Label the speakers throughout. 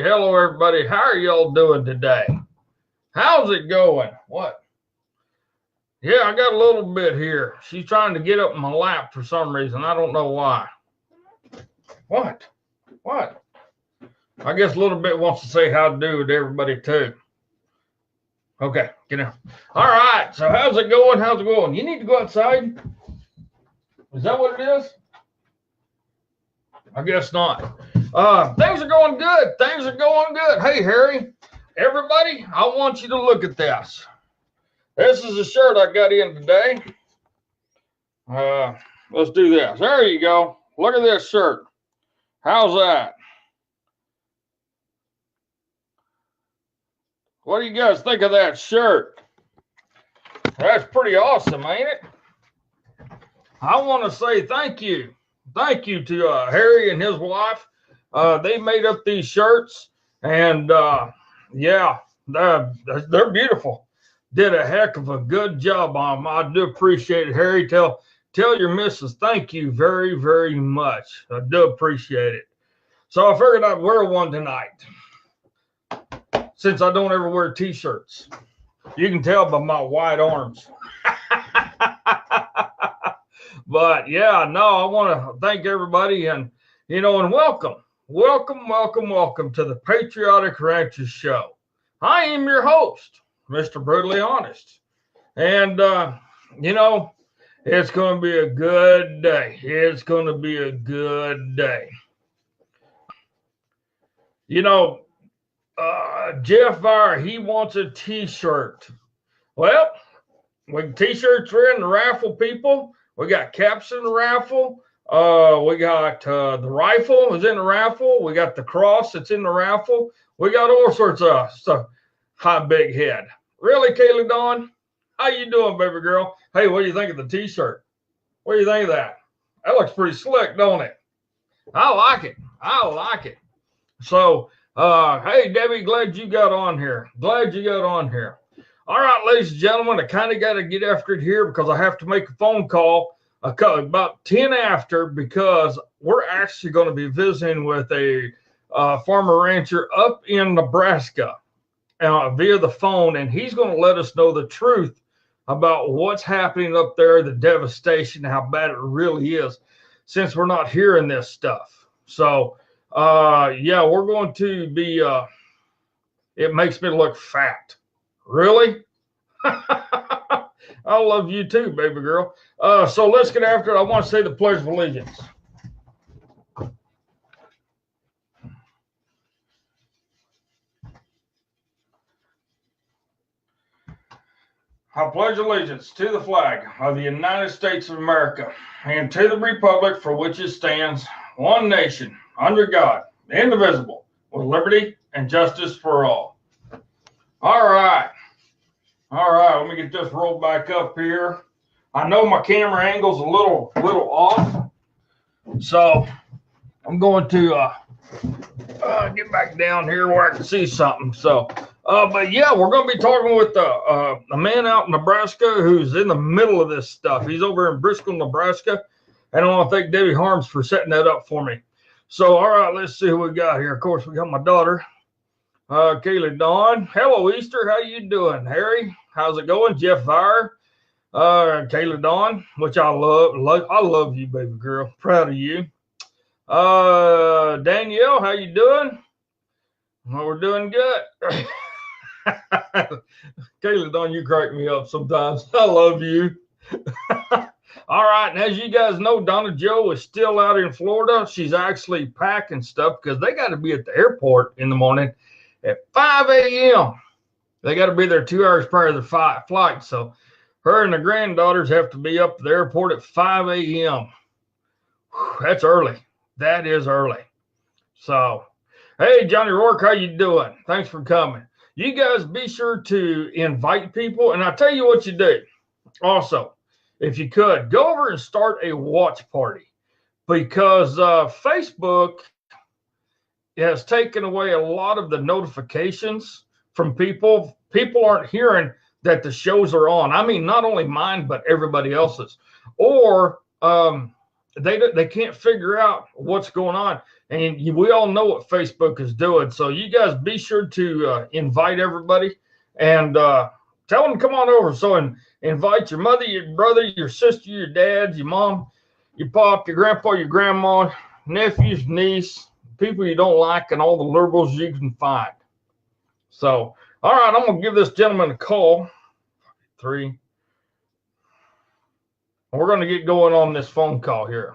Speaker 1: Hello, everybody. How are y'all doing today? How's it going? What? Yeah, I got a little bit here. She's trying to get up in my lap for some reason. I don't know why. What? I guess a little bit wants to say how to do to everybody too. Okay, get in. All right, so how's it going? You need to go outside? Is that what it is? I guess not. Things are going good. Hey, Harry, everybody, I want you to look at this. This is a shirt I got in today. Let's do this. There you go. Look at this shirt. How's that? What do you guys think of that shirt? That's pretty awesome, ain't it? I want to say thank you. Thank you to Harry and his wife. They made up these shirts, and yeah, they're beautiful. Did a heck of a good job on them. I do appreciate it, Harry. Tell your missus thank you very, very much. I do appreciate it. So I figured I'd wear one tonight, since I don't ever wear t-shirts. You can tell by my white arms. But yeah, no, I want to thank everybody, and and welcome to the Patriotic Rancher Show. I am your host, Mr. Brutally Honest, and it's going to be a good day. Jeff Vire, he wants a t-shirt. Well, t-shirts are in the raffle, people. We got caps in the raffle. We got the rifle is in the raffle. We got the cross that's in the raffle. We got all sorts of stuff. Hi, big head. Really, Kaylee Dawn? How you doing, baby girl? Hey, what do you think of the t-shirt? What do you think of that? That looks pretty slick, don't it? I like it. So, hey, Debbie, glad you got on here. All right, ladies and gentlemen, I kind of got to get after it here because I have to make a phone call about 10 after, because we're actually going to be visiting with a farmer rancher up in Nebraska via the phone, and he's going to let us know the truth about what's happening up there, the devastation, how bad it really is, since we're not hearing this stuff. So, yeah, we're going to be, it makes me look fat. Really? I love you too, baby girl. So let's get after it. I want to say the Pledge of Allegiance. I pledge allegiance to the flag of the United States of America and to the republic for which it stands, one nation, under God, indivisible, with liberty and justice for all. All right, let me get this rolled back up here. I know my camera angle's a little off, so I'm going to get back down here where I can see something. So, but yeah, we're going to be talking with a man out in Nebraska who's in the middle of this stuff. He's over in Bristol, Nebraska, and I want to thank Debbie Harms for setting that up for me. So, all right, let's see who we got here. Of course, we got my daughter, Kaylee Dawn. Hello, Easter. How you doing, Harry? How's it going? Jeff Vire. Kayla Dawn, which I love. I love you, baby girl. Proud of you. Danielle, how you doing? Well, we're doing good. Kayla Dawn, you crack me up sometimes. I love you. All right, and as you guys know, Donna Joe is still out in Florida. She's actually packing stuff because they got to be at the airport in the morning at 5 a.m. They got to be there 2 hours prior to the flight. So her and the granddaughters have to be up at the airport at 5 a.m. That's early. That is early. So, hey, Johnny Rourke, how you doing? Thanks for coming. You guys be sure to invite people. And I'll tell you what you do. Also, if you could, go over and start a watch party because Facebook has taken away a lot of the notifications from people. People aren't hearing that the shows are on. I mean, not only mine, but everybody else's. Or they can't figure out what's going on. And we all know what Facebook is doing. So you guys be sure to invite everybody and tell them to come on over. So invite your mother, your brother, your sister, your dad, your mom, your pop, your grandpa, your grandma, nephews, niece, people you don't like, and all the liberals you can find. So, all right, I'm going to give this gentleman a call. 3. We're going to get going on this phone call here.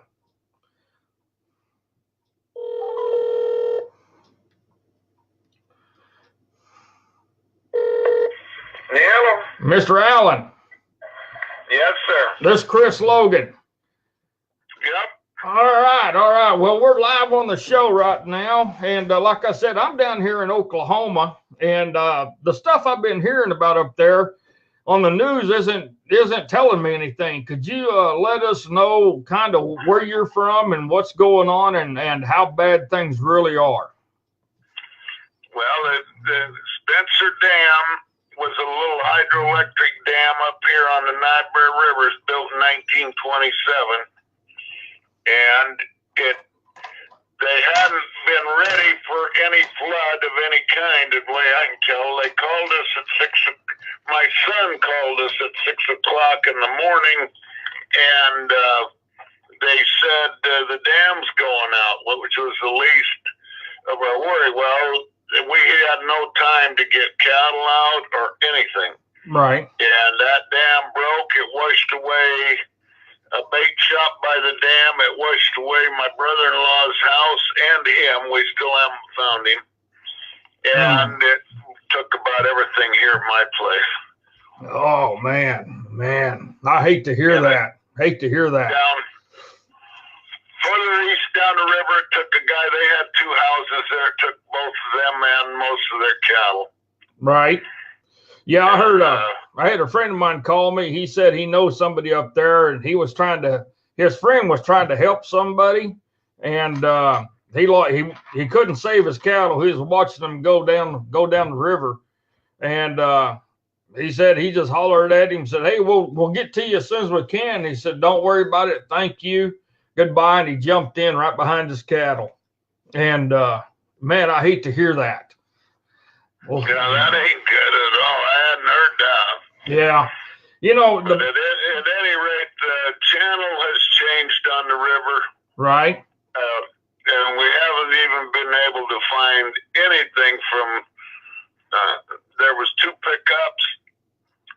Speaker 2: Hello.
Speaker 1: Mr. Allen.
Speaker 2: Yes, sir.
Speaker 1: This is Chris Logan.
Speaker 2: Yep.
Speaker 1: All right. Well, we're live on the show right now. And like I said, I'm down here in Oklahoma. And the stuff I've been hearing about up there on the news isn't telling me anything. Could you let us know kind of where you're from and what's going on and how bad things really are?
Speaker 2: Well, the Spencer Dam was a little hydroelectric dam up here on the Niobrara River, built in 1927, and they hadn't been ready for any flood of any kind, the way I can tell. They called us at 6. My son called us at 6 o'clock in the morning, and they said the dam's going out, which was the least of our worry. Well, we had no time to get cattle out or anything.
Speaker 1: Right.
Speaker 2: And that dam broke. It washed away a bait shop by the dam. It washed away my brother-in-law's house and him. We still haven't found him. And it took about everything here at my place.
Speaker 1: Oh, man. I hate to hear that.
Speaker 2: Down further east down the river, it took a guy. They had 2 houses there. It took both of them and most of their cattle.
Speaker 1: Right. Yeah, I heard. I had a friend of mine call me. He said he knows somebody up there, and his friend was trying to help somebody, and he couldn't save his cattle. He was watching them go down the river, and he said he just hollered at him, said, "Hey, we'll get to you as soon as we can." He said, "Don't worry about it. Thank you. Goodbye." And he jumped in right behind his cattle. And man, I hate to hear that.
Speaker 2: Well, yeah, that ain't good at all. I hadn't heard that.
Speaker 1: Yeah.
Speaker 2: But at any rate, the channel has changed on the river.
Speaker 1: Right.
Speaker 2: And we haven't even been able to find anything from, there was 2 pickups,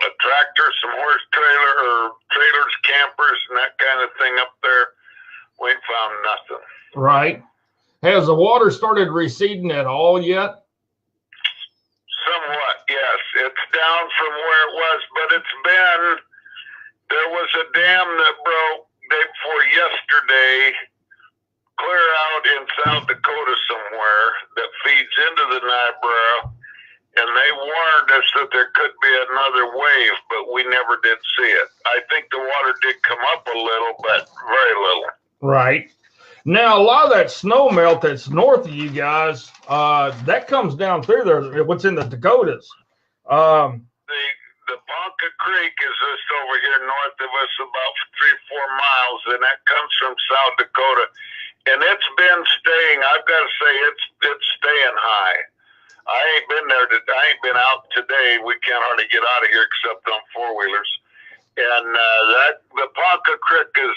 Speaker 2: a tractor, some horse trailers, campers, and that kind of thing up there. We ain't found nothing.
Speaker 1: Right. Has the water started receding at all yet?
Speaker 2: Somewhat, yes. It's down from where it was, but there was a dam that broke day before yesterday, clear out in South Dakota somewhere, that feeds into the Niobrara, and they warned us that there could be another wave, but we never did see it. I think the water did come up a little, but very little.
Speaker 1: Right. Now, a lot of that snow melt that's north of you guys, that comes down through there. What's in the Dakotas?
Speaker 2: The Ponca Creek is just over here north of us, about 3-4 miles, and that comes from South Dakota. And it's been staying. I've got to say, it's staying high. I ain't been there. I ain't been out today. We can't hardly get out of here except on 4-wheelers. And creek is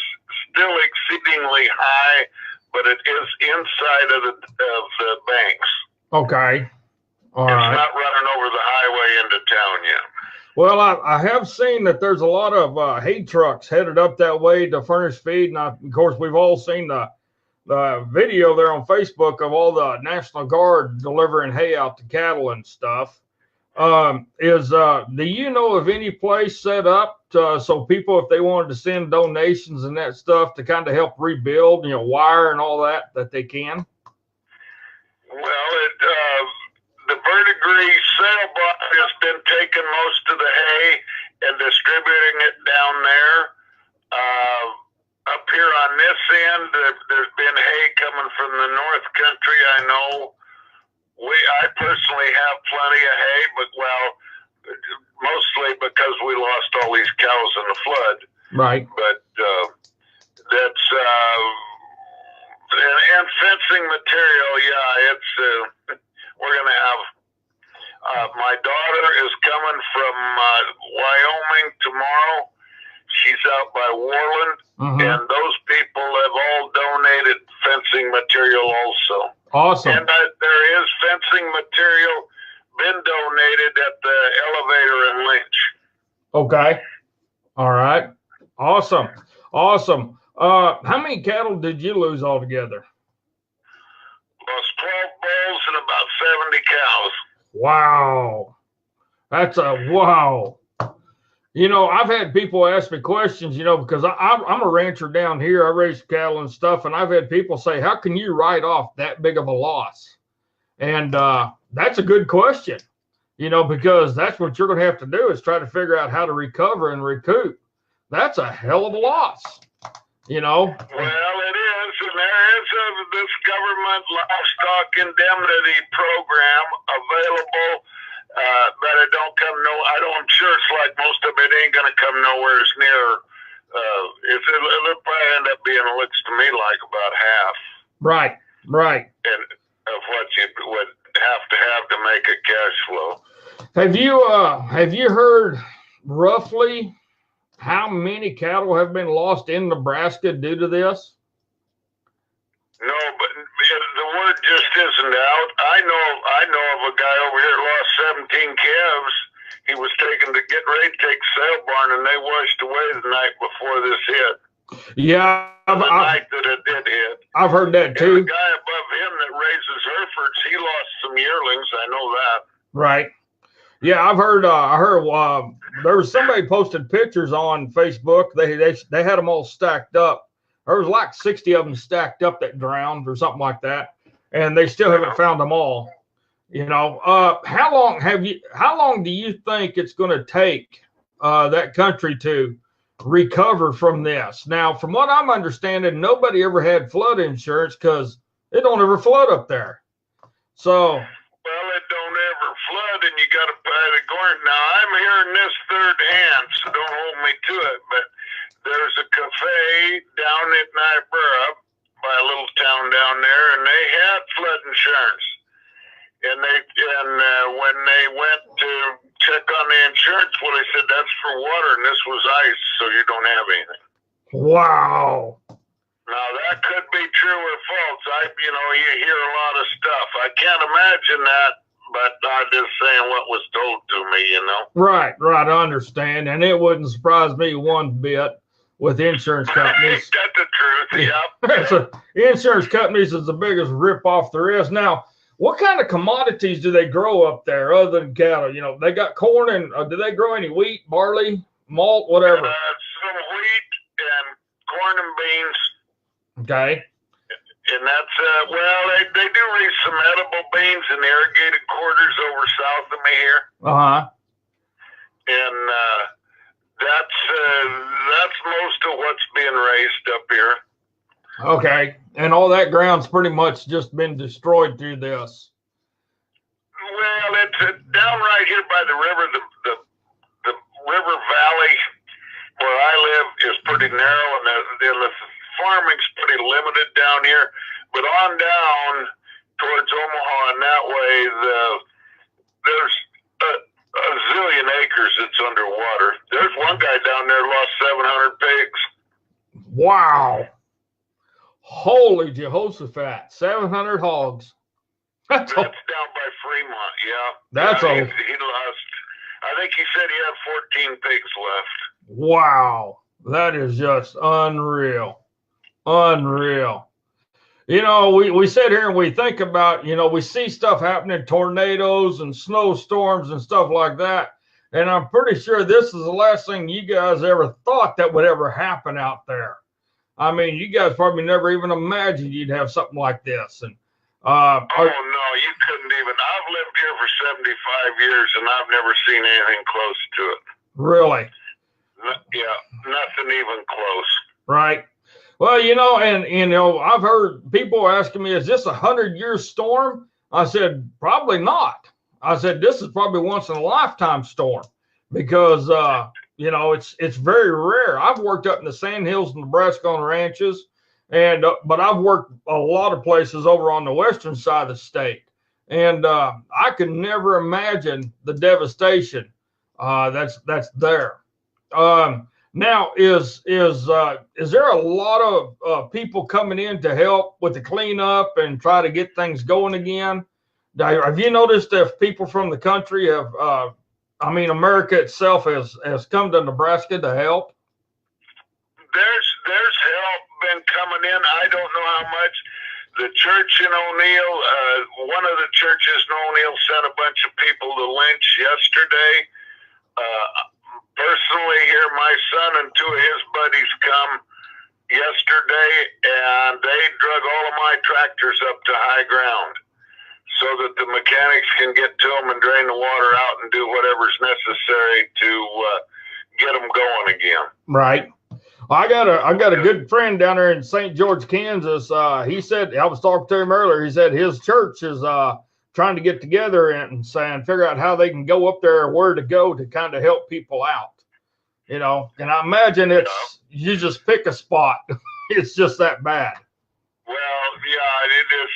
Speaker 2: still exceedingly high, but it is inside of the banks.
Speaker 1: Okay. All
Speaker 2: it's
Speaker 1: right.
Speaker 2: not running over the highway into town yet.
Speaker 1: Well, I have seen that there's a lot of hay trucks headed up that way to furnish feed. And of course, we've all seen the video there on Facebook of all the National Guard delivering hay out to cattle and stuff. Do you know of any place set up so people, if they wanted to send donations and that stuff to kind of help rebuild, wire and all that they can?
Speaker 2: Well, the verdigris sale box has been taking most of the hay and distributing it down there. Up here on this end, there's been hay coming from the North Country. I know I personally have plenty of hay, but mostly because we lost all these cows in the flood.
Speaker 1: Right.
Speaker 2: But that's and fencing material. Yeah, it's we're gonna have. My daughter is coming from Wyoming tomorrow. She's out by Warland, and those people have all donated fencing material also.
Speaker 1: Awesome.
Speaker 2: And there is fencing material been donated at the elevator in Lynch.
Speaker 1: Okay. All right. Awesome. Awesome. How many cattle did you lose altogether?
Speaker 2: Lost 12 bulls and about 70 cows.
Speaker 1: Wow. That's a wow. I've had people ask me questions, because I'm a rancher down here. I raise cattle and stuff. And I've had people say, how can you write off that big of a loss? And that's a good question, because that's what you're going to have to do is try to figure out how to recover and recoup. That's a hell of a loss,
Speaker 2: Well, it is. And there is this government livestock indemnity program available. But it don't come I'm sure it's like most of it ain't going to come nowhere as near. It'll probably end up being, looks to me like about half.
Speaker 1: Right.
Speaker 2: And of what you would have to make a cash flow.
Speaker 1: Have you heard roughly how many cattle have been lost in Nebraska due to this?
Speaker 2: No, but the word just isn't out. I know of a guy over here lost 17 calves. He was taken to get ready to take sale barn, and they washed away the night before this hit.
Speaker 1: Yeah,
Speaker 2: the night that it did hit.
Speaker 1: I've heard that too.
Speaker 2: And the guy above him that raises Herefords, he lost some yearlings. I know that.
Speaker 1: Right. Yeah, I've heard. I heard there was somebody posted pictures on Facebook. They had them all stacked up. There was like 60 of them stacked up that drowned or something like that, and they still haven't found them all. How long do you think it's going to take that country to recover from this? Now, from what I'm understanding, nobody ever had flood insurance because it don't ever flood up there. So.
Speaker 2: Well, it don't ever flood, and you got to pay the corn. Now, I'm hearing this third hand, so don't hold me to it, but there's a cafe down at Niobrara by a little town down there, and they had flood insurance. And when they went to check on the insurance, well, they said that's for water, and this was ice, so you don't have anything.
Speaker 1: Wow.
Speaker 2: Now, that could be true or false. You hear a lot of stuff. I can't imagine that, but I'm just saying what was told to me,
Speaker 1: Right, I understand. And it wouldn't surprise me one bit with insurance companies.
Speaker 2: That's the truth,
Speaker 1: yeah. Insurance companies is the biggest ripoff there is. Now, what kind of commodities do they grow up there other than cattle? They got corn, and do they grow any wheat, barley, malt, whatever?
Speaker 2: Some wheat and corn and beans.
Speaker 1: Okay.
Speaker 2: And that's, they do raise some edible beans in the irrigated quarters over south of me here.
Speaker 1: Uh-huh.
Speaker 2: And that's most of what's being raised up here.
Speaker 1: Okay. And all that ground's pretty much just been destroyed through this.
Speaker 2: Well, it's down right here by the river. The river valley where I live is pretty narrow, and the farming's pretty limited down here. But on down towards Omaha and that way, there's a zillion acres that's underwater. There's one guy down there lost 700 pigs.
Speaker 1: Wow. Holy Jehoshaphat. 700 hogs.
Speaker 2: That's down by Fremont, yeah.
Speaker 1: That's
Speaker 2: he lost. I think he said he had 14 pigs left.
Speaker 1: Wow. That is just unreal. Unreal. You know, we sit here and we think about, you know, we see stuff happening, tornadoes and snowstorms and stuff like that. And I'm pretty sure this is the last thing you guys ever thought that would ever happen out there. I mean, you guys probably never even imagined you'd have something like this. And
Speaker 2: oh no, you couldn't even. I've lived here for 75 years and I've never seen anything close to it.
Speaker 1: Really?
Speaker 2: Yeah, nothing even close.
Speaker 1: Right. Well, you know, and you know, I've heard people asking me, is this 100-year storm? I said, probably not. I said, this is probably once in a lifetime storm because you know, it's very rare. I've worked up in the Sand Hills, Nebraska on ranches, and but I've worked a lot of places over on the western side of the state, and I could never imagine the devastation that's there. Now, is there a lot of people coming in to help with the cleanup and try to get things going again? Have you noticed if people from the country have, I mean, America itself has come to Nebraska to help?
Speaker 2: There's help been coming in. I don't know how much. The church in O'Neill, one of the churches in O'Neill sent a bunch of people to Lynch yesterday. Personally, here, my son and two of his buddies come yesterday, and they drug all of my tractors up to high ground so that the mechanics can get to them and drain the water out and do whatever's necessary to get them going again.
Speaker 1: Right. I got a good friend down there in St. George, Kansas. He said, I was talking to him earlier. He said his church is trying to get together and figure out how they can go up there, where to go to kind of help people out. You know, and I imagine you just pick a spot. It's just that bad.
Speaker 2: Well, yeah, it is.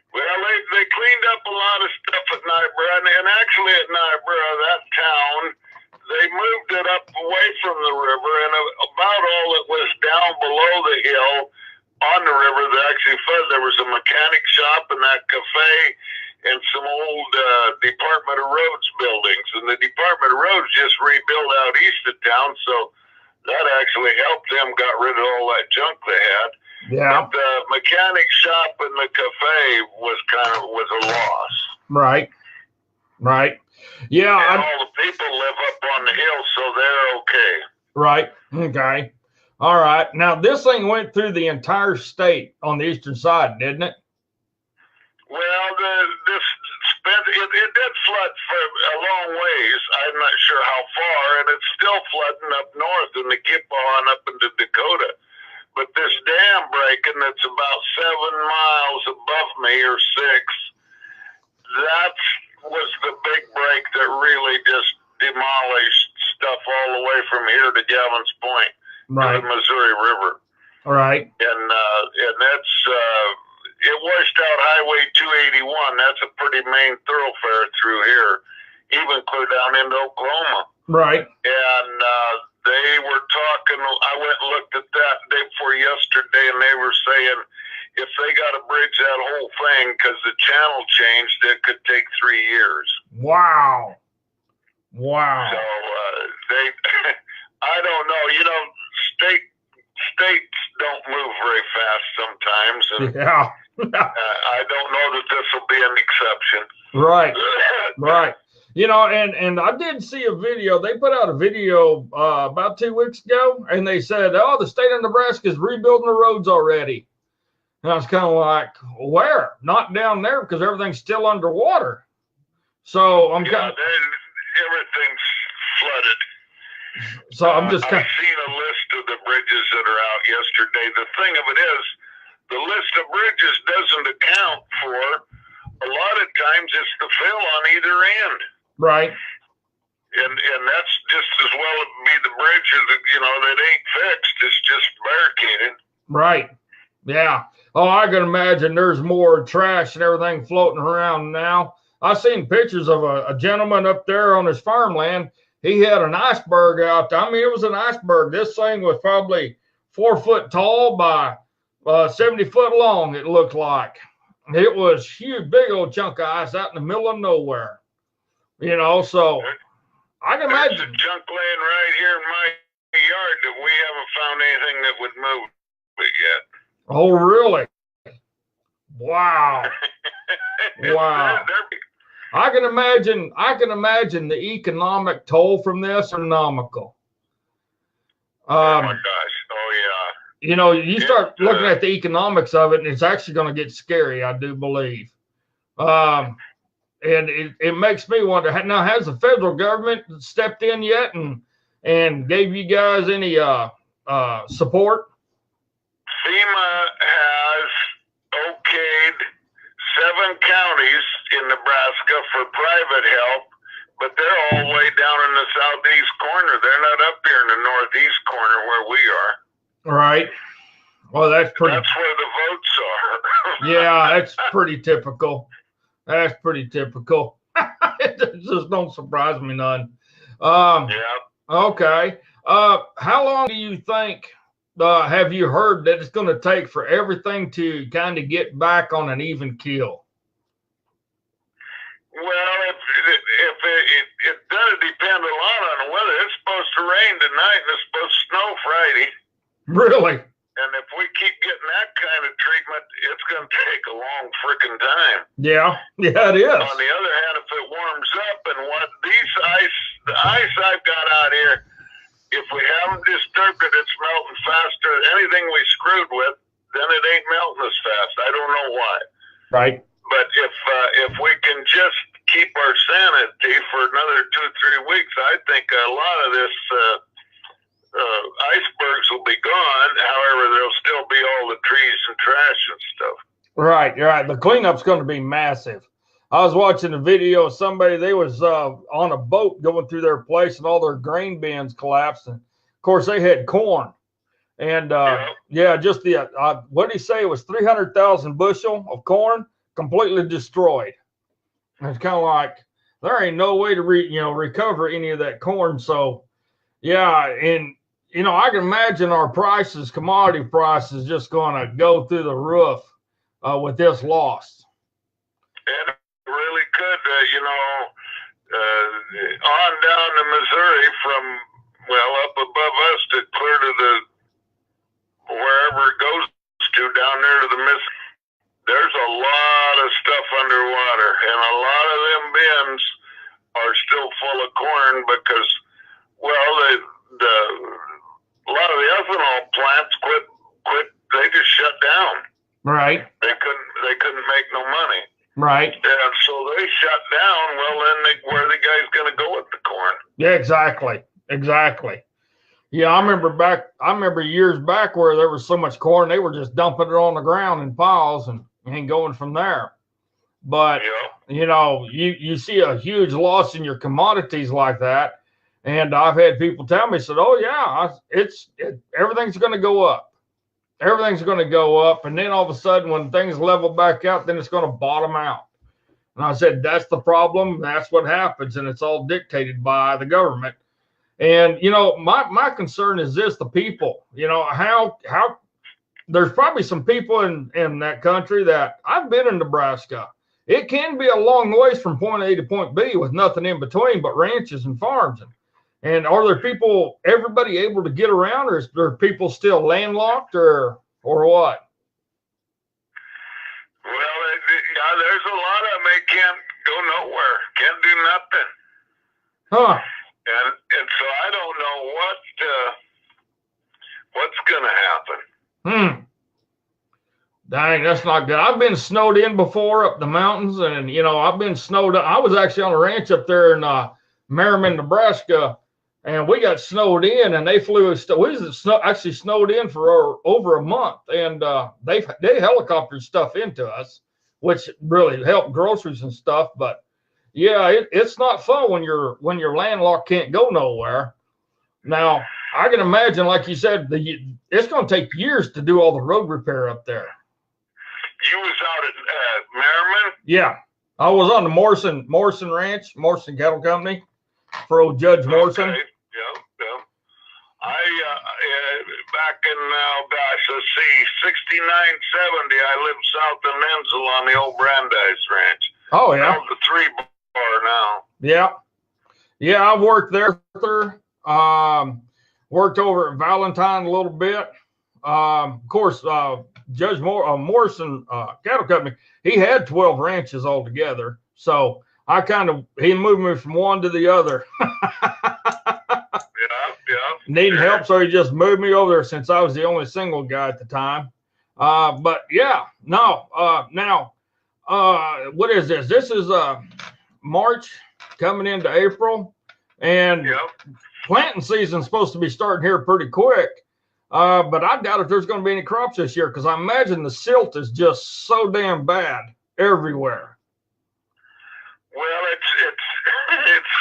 Speaker 2: Well, they cleaned up a lot of stuff at Niobrara, and actually at Niobrara, that town, they moved it up away from the river, and about all that was down below the hill on the river, there was a mechanic shop and that cafe and some old Department of Roads buildings, and the Department of Roads just rebuilt out east of town, so that actually helped them, got rid of all that junk they had.
Speaker 1: Yeah.
Speaker 2: But the mechanic shop and the cafe was a loss.
Speaker 1: Right. Right. Yeah.
Speaker 2: And all the people live up on the hill, so they're okay.
Speaker 1: Right. Okay. All right. Now this thing went through the entire state on the eastern side, didn't it?
Speaker 2: Well, it did flood for a long ways. I'm not sure how far, and it's still flooding up north in the Kippaw and up into Dakota. But this dam breaking that's about 7 miles above me, or 6, that was the big break that really just demolished stuff all the way from here to Galvin's Point,
Speaker 1: right,
Speaker 2: to the Missouri River.
Speaker 1: All right.
Speaker 2: And that's it washed out Highway 281. That's a pretty main thoroughfare through here, even clear down into Oklahoma.
Speaker 1: Right.
Speaker 2: And they were talking. I went and looked at that day before yesterday, and they were saying if they got to bridge that whole thing because the channel changed, it could take 3 years.
Speaker 1: Wow. Wow.
Speaker 2: So they, I don't know. You know, states don't move very fast sometimes, and
Speaker 1: yeah.
Speaker 2: I don't know that this will be an exception.
Speaker 1: Right. Right. You know, and I did see a video. They put out a video about 2 weeks ago, and they said, oh, the state of Nebraska is rebuilding the roads already. And I was kind of like, where? Not down there, because everything's still underwater. So I'm kind of...
Speaker 2: Everything's flooded.
Speaker 1: So I'm just kind of...
Speaker 2: I've seen a list of the bridges that are out yesterday. The thing of it is, the list of bridges doesn't account for, a lot of times it's the fill on either end.
Speaker 1: Right.
Speaker 2: And that's just as well as be the bridges that, you know, that ain't fixed. It's just barricaded.
Speaker 1: Right. Yeah. Oh, I can imagine there's more trash and everything floating around now. I've seen pictures of a gentleman up there on his farmland. He had an iceberg out there. I mean, it was an iceberg. This thing was probably 4 foot tall by 70 foot long, it looked like. It was huge, big old chunk of ice out in the middle of nowhere. You know, so I can imagine.
Speaker 2: There's a chunk laying right here in my yard that we haven't found anything that would move it yet.
Speaker 1: Oh, really? Wow. Wow. I can imagine the economic toll from this is astronomical.
Speaker 2: Oh my gosh. Oh yeah.
Speaker 1: You know, you start looking at the economics of it, and it's actually going to get scary, I do believe. And it makes me wonder, now, has the federal government stepped in yet and gave you guys any support?
Speaker 2: FEMA has okayed 7 counties in Nebraska for private help, but they're all the way down in the southeast corner. They're not up here in the northeast corner where we are.
Speaker 1: Right. Well, that's where the
Speaker 2: votes are.
Speaker 1: Yeah, that's pretty typical. That's pretty typical. It just don't surprise me none. Yeah. Okay. How long do you think, have you heard that it's going to take for everything to kind of get back on an even keel?
Speaker 2: Well, it does depend a lot on the weather. It's supposed to rain tonight and it's supposed to snow Friday.
Speaker 1: Really?
Speaker 2: And if we keep getting that kind of treatment, it's going to take a long freaking time.
Speaker 1: Yeah, it is.
Speaker 2: On the other hand, if it warms up and the ice I've got out here, if we haven't disturbed it, it's melting faster. Anything we screwed with, then it ain't melting as fast. I don't know why. Right. But if we can just keep our sanity for another 2-3 weeks, I think a lot of this icebergs will be gone. However, there'll still be all the trees and trash and stuff. Right,
Speaker 1: you're right. The cleanup's going to be massive. I was watching a video of somebody, they was on a boat going through their place and all their grain bins collapsed. And of course, they had corn. And just the, what did he say? It was 300,000 bushel of corn completely destroyed. And it's kind of like, there ain't no way to recover any of that corn. So, yeah, and I can imagine our prices, commodity prices, just going to go through the roof with this loss.
Speaker 2: And it really could, on down to Missouri from, up above us to clear to wherever it goes to down there to the Mississippi. There's a lot of stuff underwater, and a lot of them bins are still full of corn because, a lot of the ethanol plants quit. They just shut down.
Speaker 1: Right.
Speaker 2: They couldn't make no money.
Speaker 1: Right.
Speaker 2: And so they shut down. Well, then where are the guys going to go with the corn?
Speaker 1: Yeah, exactly. Yeah, I remember years back where there was so much corn, they were just dumping it on the ground in piles and going from there. But, you see a huge loss in your commodities like that. And I've had people tell me, said, oh, yeah, everything's going to go up. Everything's going to go up. And then all of a sudden, when things level back out, then it's going to bottom out. And I said, that's the problem. That's what happens. And it's all dictated by the government. And, my concern is this, the people, how there's probably some people in that country that I've been in Nebraska. It can be a long ways from point A to point B with nothing in between but ranches and farms. And are there people, everybody able to get around, or is there people still landlocked or what?
Speaker 2: Well, there's a lot of them. They can't go nowhere, can't do nothing.
Speaker 1: Huh.
Speaker 2: And so I don't know what's going to happen.
Speaker 1: Dang, that's not good. I've been snowed in before up the mountains, and I've been snowed up. I was actually on a ranch up there in Mayham, Nebraska, and we got snowed in, and they flew. We actually snowed in for over a month, and they helicoptered stuff into us, which really helped groceries and stuff. But yeah, it's not fun when you're landlocked, can't go nowhere. Now I can imagine, like you said, it's going to take years to do all the road repair up there.
Speaker 2: You was out at Merriman?
Speaker 1: Yeah, I was on the Morrison Ranch, Morrison Cattle Company, for old Judge Morrison.
Speaker 2: Okay. Yeah. back in, gosh, let's see, 6970, I lived south of Menzel on the old Brandeis Ranch.
Speaker 1: Oh, yeah.
Speaker 2: Called the 3 Bar now.
Speaker 1: Yeah. Yeah, I've worked there. Worked over at Valentine a little bit. Of course, Judge Morrison Cattle Company, he had 12 ranches altogether. So he moved me from one to the other.
Speaker 2: Yeah.
Speaker 1: Needing help, so he just moved me over there since I was the only single guy at the time. But yeah, no. Now, what is this? This is March coming into April, and planting season's supposed to be starting here pretty quick. But I doubt if there's going to be any crops this year because I imagine the silt is just so damn bad everywhere.
Speaker 2: Well, it's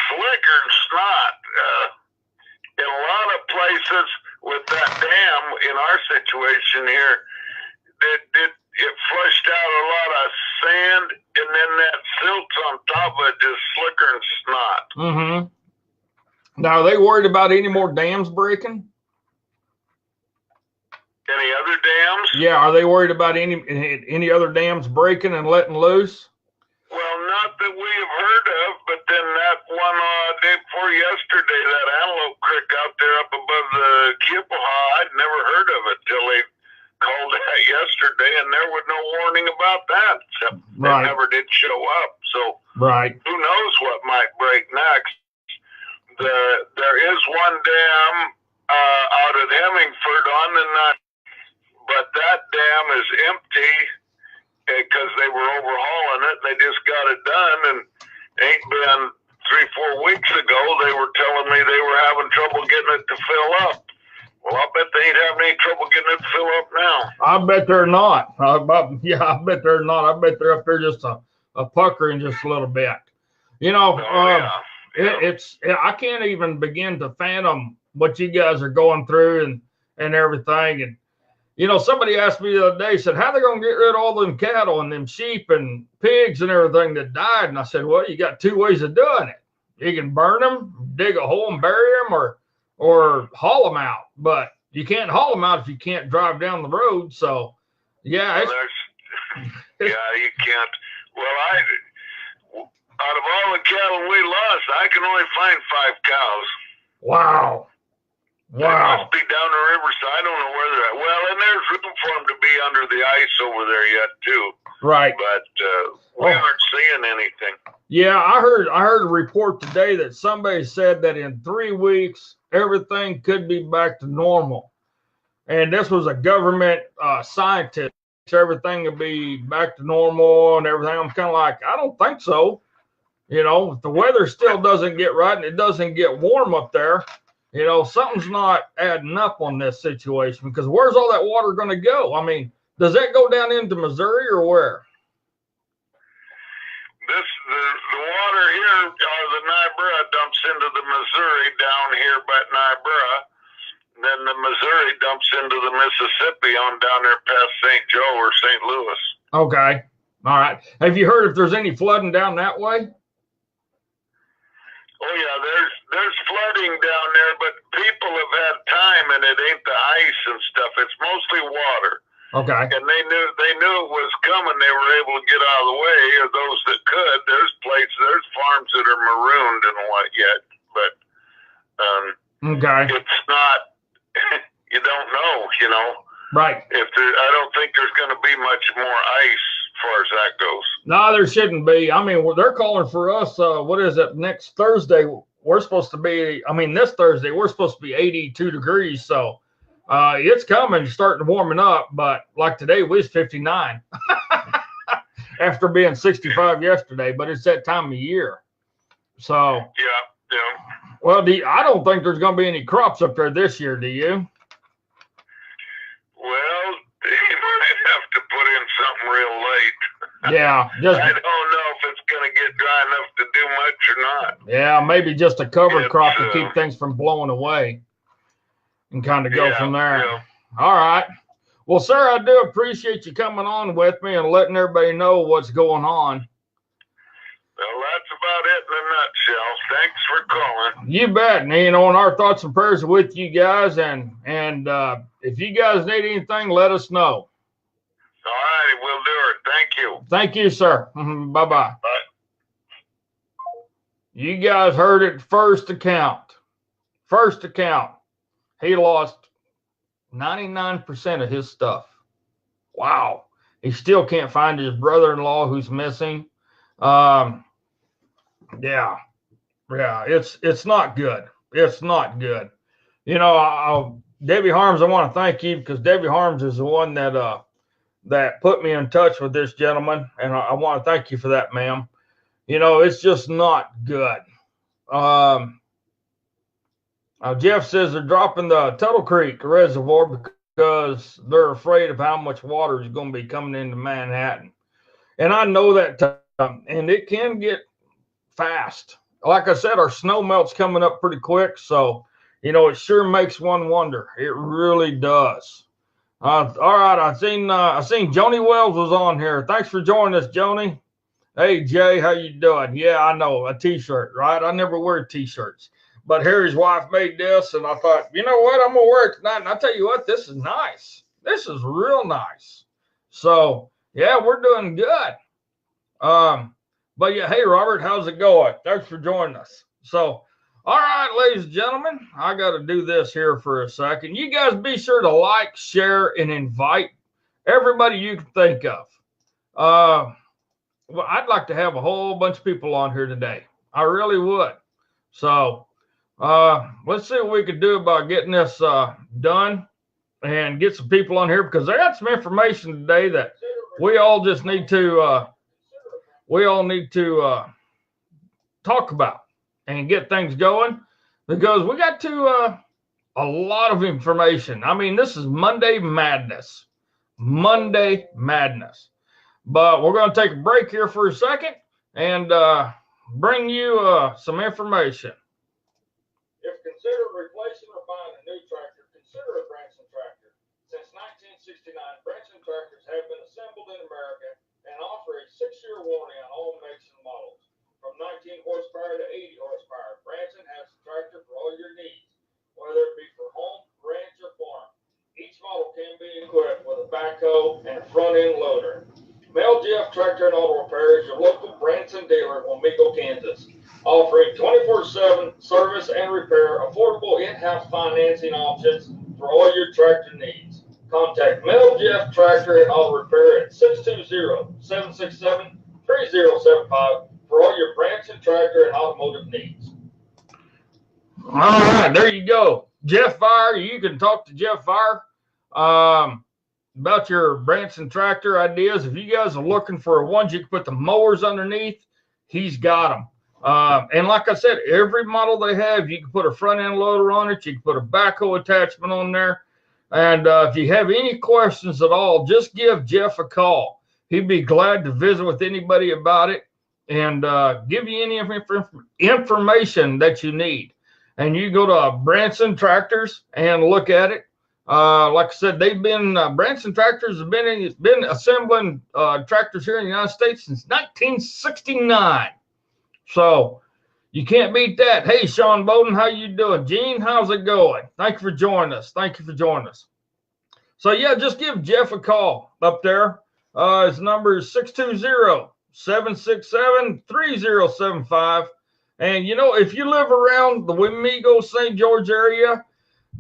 Speaker 2: slicker and snot. In a lot of places with that dam in our situation here, it flushed out a lot of sand, and then that silt on top of it just slicker and snot.
Speaker 1: Mm-hmm. Now, are they worried about any more dams breaking?
Speaker 2: Any other dams?
Speaker 1: Yeah, are they worried about any other dams breaking and letting loose?
Speaker 2: Well, not that we have heard of, but then that one day before yesterday, that Antelope Creek out there up above the Kippaha, I'd never heard of it till they called that yesterday, and there was no warning about that, except they never did show up. So who knows what might break next? There is one dam out at Hemingford on the nut, but that dam is empty because they were overhauling it. They just got it done, and ain't been 3-4 weeks ago they were telling me they were having trouble getting it to fill up. Well, I bet they ain't having any trouble getting it to fill up now. I bet they're not.
Speaker 1: I bet they're not. I bet they're up there just a puckering just a little bit. You know, I can't even begin to fathom what you guys are going through and everything. And you know, somebody asked me the other day, said, how are they going to get rid of all them cattle and them sheep and pigs and everything that died? And I said, well, you got 2 ways of doing it. You can burn them, dig a hole and bury them, or haul them out. But you can't haul them out if you can't drive down the road. So, yeah.
Speaker 2: You can't. Well, out of all the cattle we lost, I can only find 5 cows.
Speaker 1: Wow.
Speaker 2: They must be down the riverside. I don't know where they're at. Well, and there's room for them to be under the ice over there yet, too.
Speaker 1: Right.
Speaker 2: But we aren't seeing anything.
Speaker 1: Yeah, I heard a report today that somebody said that in 3 weeks, everything could be back to normal. And this was a government scientist. Everything will be back to normal and everything. I'm kind of like, I don't think so. You know, if the weather still doesn't get right and it doesn't get warm up there, you know, something's not adding up on this situation because where's all that water going to go? I mean, does that go down into Missouri or where?
Speaker 2: The water here, the Niobrara dumps into the Missouri down here by Niobrara. Then the Missouri dumps into the Mississippi on down there past St. Joe or St. Louis.
Speaker 1: Okay. All right. Have you heard if there's any flooding down that way?
Speaker 2: Oh, yeah, there's flooding down there, but people have had time, and it ain't the ice and stuff. It's mostly water.
Speaker 1: Okay.
Speaker 2: And they knew it was coming. They were able to get out of the way, or those that could. There's farms that are marooned and what yet, but it's not. You don't know, you know.
Speaker 1: Right.
Speaker 2: I don't think there's going to be much more ice as far as that goes.
Speaker 1: No, there shouldn't be. I mean, they're calling for us. What is it? Next Thursday, we're supposed to be. I mean, this Thursday, we're supposed to be 82 degrees. So it's coming, starting warming up. But like today, we was 59 after being 65 yesterday. But it's that time of year. So
Speaker 2: yeah.
Speaker 1: Well, I don't think there's going to be any crops up there this year. Do you?
Speaker 2: Well, they might have to put in something real late.
Speaker 1: Yeah.
Speaker 2: I don't know if it's going to get dry enough to do much or not.
Speaker 1: Yeah, maybe just a cover crop to keep things from blowing away and kind of go from there. Yeah. All right. Well, sir, I do appreciate you coming on with me and letting everybody know what's going on.
Speaker 2: Well, that's about it in a nutshell. Thanks for calling.
Speaker 1: You bet. And, you know, and our thoughts and prayers are with you guys. And if you guys need anything, let us know.
Speaker 2: All righty, we'll do it. Thank you.
Speaker 1: Thank you, sir. Bye-bye.
Speaker 2: Bye.
Speaker 1: You guys heard it first account. First account. He lost 99% of his stuff. Wow. He still can't find his brother-in-law who's missing. Yeah, it's not good. It's not good. You know, Debbie Harms, I want to thank you because Debbie Harms is the one that put me in touch with this gentleman, and I want to thank you for that, ma'am. You know, it's just not good. Jeff says they're dropping the Tuttle Creek Reservoir because they're afraid of how much water is going to be coming into Manhattan. And I know that, and it can get fast. Like I said, our snow melt's coming up pretty quick. So, you know, it sure makes one wonder. It really does. All right. I seen Joni Wells was on here. Thanks for joining us, Joni. Hey, Jay, how you doing? Yeah, I know, a t-shirt, right? I never wear t-shirts. But Harry's wife made this, and I thought, you know what? I'm going to wear it tonight. And I tell you what, this is nice. This is real nice. So, yeah, we're doing good. But yeah, hey, Robert, how's it going? Thanks for joining us. So, all right, ladies and gentlemen, I got to do this here for a second. You guys be sure to like, share, and invite everybody you can think of. Well, I'd like to have a whole bunch of people on here today. I really would. So, let's see what we could do about getting this done and get some people on here because I got some information today that we all just need to talk about and get things going because we got to a lot of information. I mean, this is Monday Madness. Monday Madness. But we're going to take a break here for a second and bring you some information. If considered replacing or buying a new tractor, consider a Branson tractor. Since 1969, Branson tractors have been assembled in America and offer a 6-year warranty on all makes and models. From 19 horsepower to 80 horsepower, Branson has a tractor for all your needs, whether it be for home, ranch, or farm. Each model can be equipped with a backhoe and a front-end loader. Mel Jeff Tractor and Auto Repair is your local Branson dealer in Wamego, Kansas, offering 24/7 service and repair, affordable in-house financing options for all your tractor needs. Contact Mel Jeff Tractor and Auto Repair at 620-767-3075 for all your Branson tractor and automotive needs. All right, there you go. Jeff Fire, you can talk to Jeff Fire about your Branson tractor ideas. If you guys are looking for ones you can put the mowers underneath, he's got them. And like I said, every model they have, you can put a front end loader on it. You can put a backhoe attachment on there. And if you have any questions at all, just give Jeff a call. He'd be glad to visit with anybody about it and give you any information that you need. And you go to Branson Tractors and look at it. Like I said, they've been Branson Tractors have been assembling tractors here in the United States since 1969. So you can't beat that. Hey, Sean Bowden, how you doing? Gene, how's it going? Thank you for joining us. Thank you for joining us. So yeah, just give Jeff a call up there. His number is 620-767-3075. And you know, if you live around the Wamego, St. George area,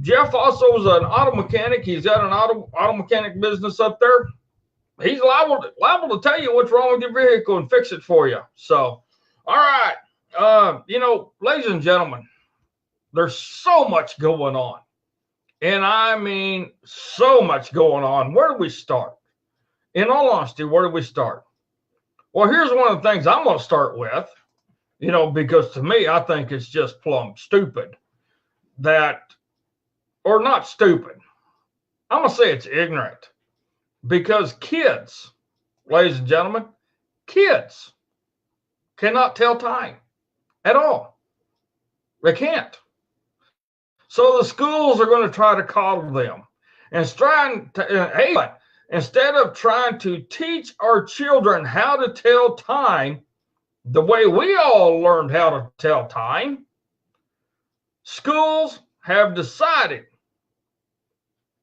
Speaker 1: Jeff also is an auto mechanic. He's got an auto mechanic business up there. He's liable to tell you what's wrong with your vehicle and fix it for you. So, all right. You know, ladies and gentlemen, there's so much going on. And I mean, so much going on. Where do we start? In all honesty, where do we start? Well, here's one of the things I'm going to start with, you know, because to me, I think it's just plumb stupid that, or not stupid. I'm going to say it's ignorant because kids, ladies and gentlemen, kids cannot tell time at all. They can't. So the schools are going to try to coddle them and instead of trying to teach our children how to tell time, the way we all learned how to tell time, schools have decided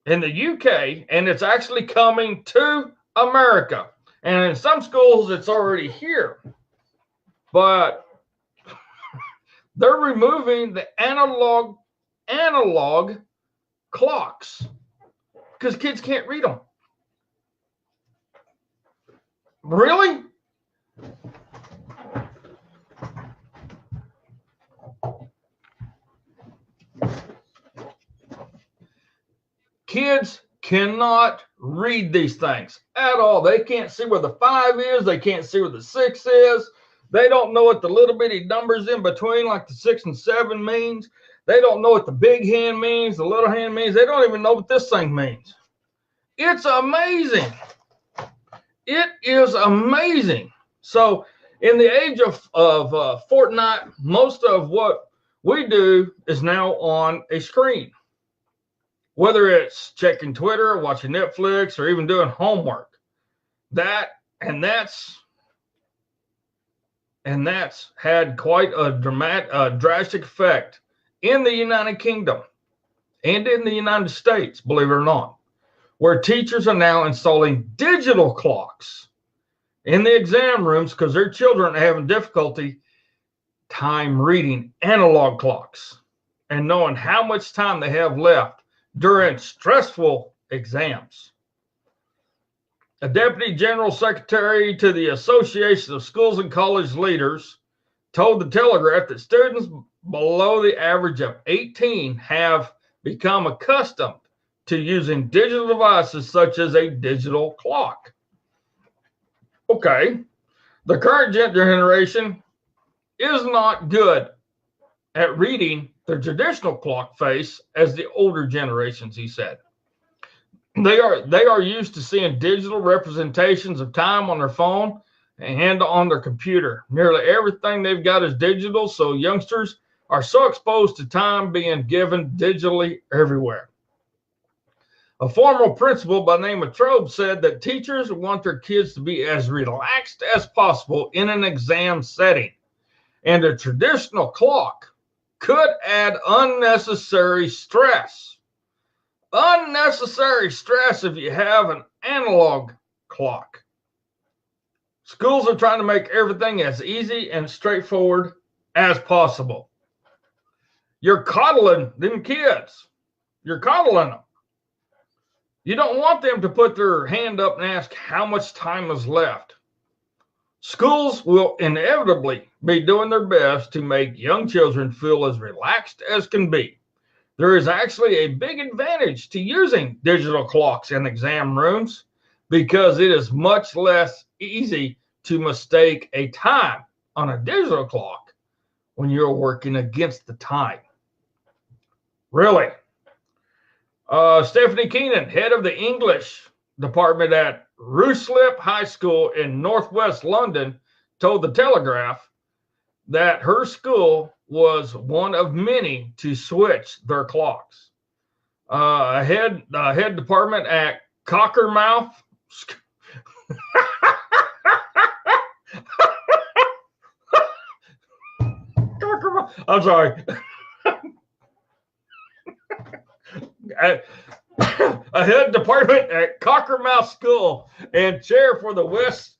Speaker 1: in the UK, and it's actually coming to America. And in some schools, it's already here. But they're removing the analog clocks because kids can't read them. Really? Kids cannot read these things at all. They can't see where the 5 is. They can't see where the 6 is. They don't know what the little bitty numbers in between, like the 6 and 7 means. They don't know what the big hand means, the little hand means. They don't even know what this thing means. It's amazing. It is amazing. So in the age of Fortnite, most of what we do is now on a screen. Whether it's checking Twitter, watching Netflix, or even doing homework. That's had quite a drastic effect in the United Kingdom and in the United States, believe it or not, where teachers are now installing digital clocks in the exam rooms because their children are having difficulty time reading analog clocks and knowing how much time they have left during stressful exams. A deputy general secretary to the Association of Schools and College Leaders told the Telegraph that students below the average of 18 have become accustomed to using digital devices such as a digital clock. Okay, the current generation is not good at reading the traditional clock face as the older generations, he said. They are used to seeing digital representations of time on their phone and on their computer. Nearly everything they've got is digital, so youngsters are so exposed to time being given digitally everywhere. A former principal by the name of Trobe said that teachers want their kids to be as relaxed as possible in an exam setting, and a traditional clock could add unnecessary stress. Unnecessary stress if you have an analog clock. Schools are trying to make everything as easy and straightforward as possible. You're coddling them kids. You're coddling them. You don't want them to put their hand up and ask how much time is left. Schools will inevitably be doing their best to make young children feel as relaxed as can be. There is actually a big advantage to using digital clocks in exam rooms because it is much less easy to mistake a time on a digital clock when you're working against the time. Really? Stephanie Keenan, head of the English department at Ruislip High School in northwest London, told the Telegraph that her school was one of many to switch their clocks. Head department at Cockermouth. I'm sorry. A head department at Cockermouth School and chair for the West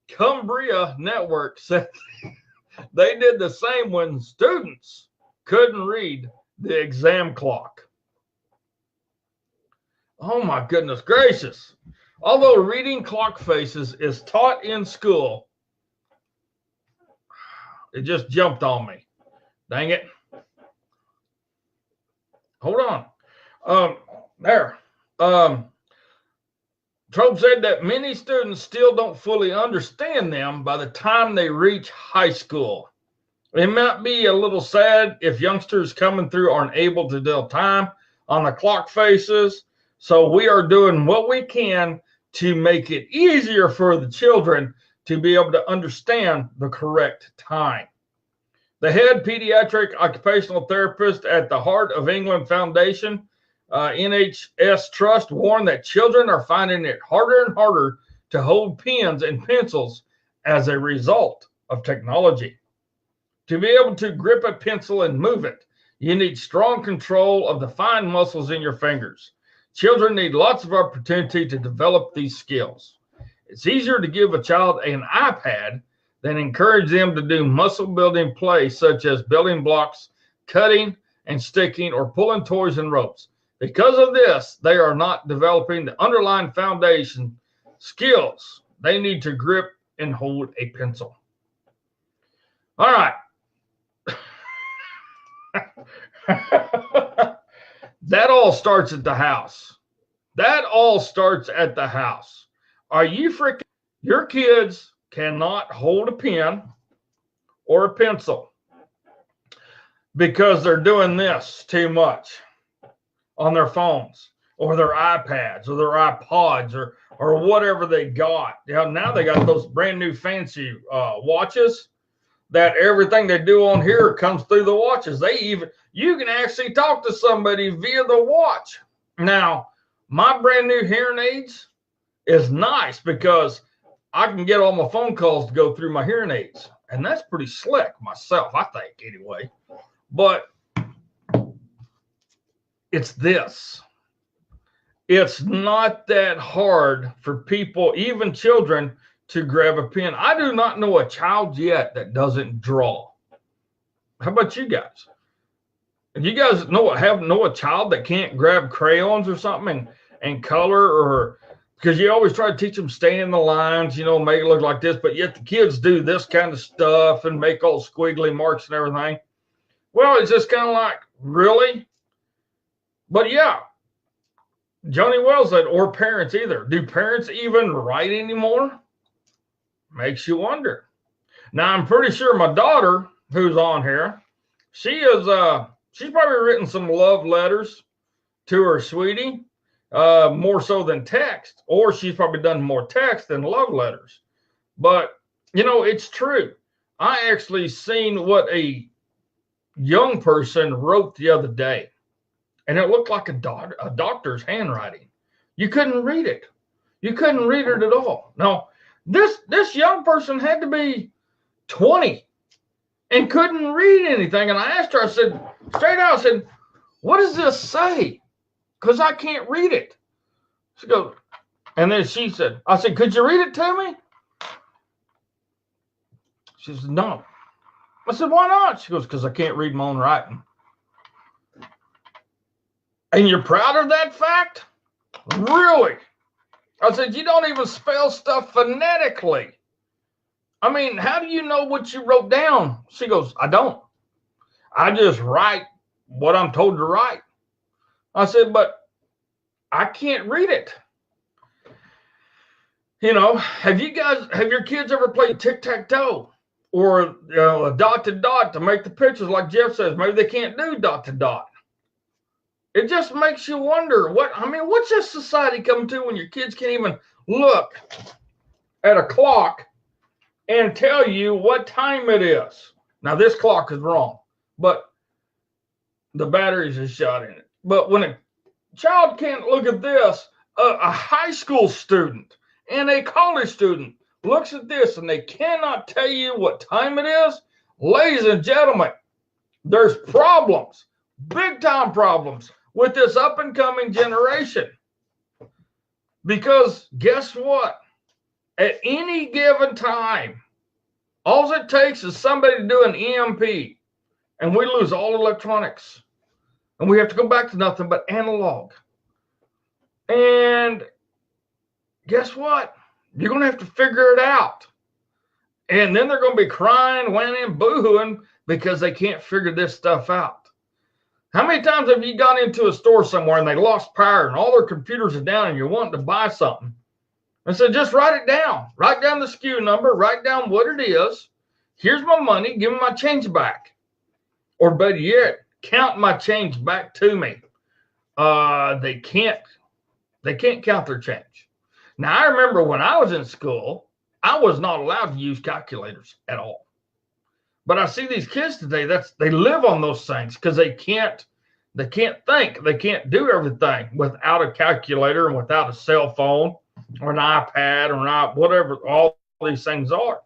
Speaker 1: Cumbria Network said they did the same when students couldn't read the exam clock. Oh my goodness gracious. Although reading clock faces is taught in school, it just jumped on me. Dang it. Hold on. Trobe said that many students still don't fully understand them by the time they reach high school. It might be a little sad if youngsters coming through aren't able to tell time on the clock faces. So we are doing what we can to make it easier for the children to be able to understand the correct time. The head pediatric occupational therapist at the Heart of England Foundation NHS Trust warned that children are finding it harder and harder to hold pens and pencils as a result of technology. To be able to grip a pencil and move it, you need strong control of the fine muscles in your fingers. Children need lots of opportunity to develop these skills. It's easier to give a child an iPad than encourage them to do muscle building play such as building blocks, cutting and sticking, or pulling toys and ropes. Because of this, they are not developing the underlying foundation skills they need to grip and hold a pencil. All right. That all starts at the house. That all starts at the house. Are you freaking? Your kids cannot hold a pen or a pencil because they're doing this too much on their phones or their iPads or their iPods or whatever they got. Now they got those brand new fancy watches that everything they do on here comes through the watches. You can actually talk to somebody via the watch. Now, my brand new hearing aids is nice because I can get all my phone calls to go through my hearing aids. And that's pretty slick myself, I think, anyway. But it's this. It's not that hard for people, even children, to grab a pen. I do not know a child yet that doesn't draw. How about you guys? You guys know a child that can't grab crayons or something and color, or because you always try to teach them stay in the lines, make it look like this, but yet the kids do this kind of stuff and make all squiggly marks and everything. Well, it's just kind of like, really? But yeah, Johnny Wells said, or parents either. Do parents even write anymore? Makes you wonder. Now, I'm pretty sure my daughter, who's on here, she's probably written some love letters to her sweetie, more so than text, or she's probably done more text than love letters. But, it's true. I actually seen what a young person wrote the other day, and it looked like a doctor's handwriting. You couldn't read it. You couldn't read it at all. No. This young person had to be 20 and couldn't read anything. And I asked her, I said, straight out, I said, what does this say? Because I can't read it. She goes, and then she said, I said, could you read it to me? She said, no. I said, why not? She goes, because I can't read my own writing. And you're proud of that fact? Really? I said, you don't even spell stuff phonetically. I mean, how do you know what you wrote down? She goes, I don't. I just write what I'm told to write. I said, but I can't read it. Have your kids ever played tic-tac-toe or a dot to dot to make the pictures like Jeff says? Maybe they can't do dot to dot. It just makes you wonder what's this society come to when your kids can't even look at a clock and tell you what time it is? Now, this clock is wrong, but the batteries are shot in it. But when a child can't look at this, a high school student and a college student looks at this and they cannot tell you what time it is, ladies and gentlemen, there's problems, big time problems with this up and coming generation. Because guess what? At any given time, all it takes is somebody to do an EMP and we lose all electronics. And we have to go back to nothing but analog. And guess what? You're going to have to figure it out. And then they're going to be crying, whining, boo-hooing because they can't figure this stuff out. How many times have you gone into a store somewhere and they lost power and all their computers are down and you're wanting to buy something? And so just write it down. Write down the SKU number. Write down what it is. Here's my money. Give me my change back. Or better yet, count my change back to me. They can't count their change. Now, I remember when I was in school, I was not allowed to use calculators at all. But I see these kids today, they live on those things because they can't think. They can't do everything without a calculator and without a cell phone or an iPad or whatever all these things are.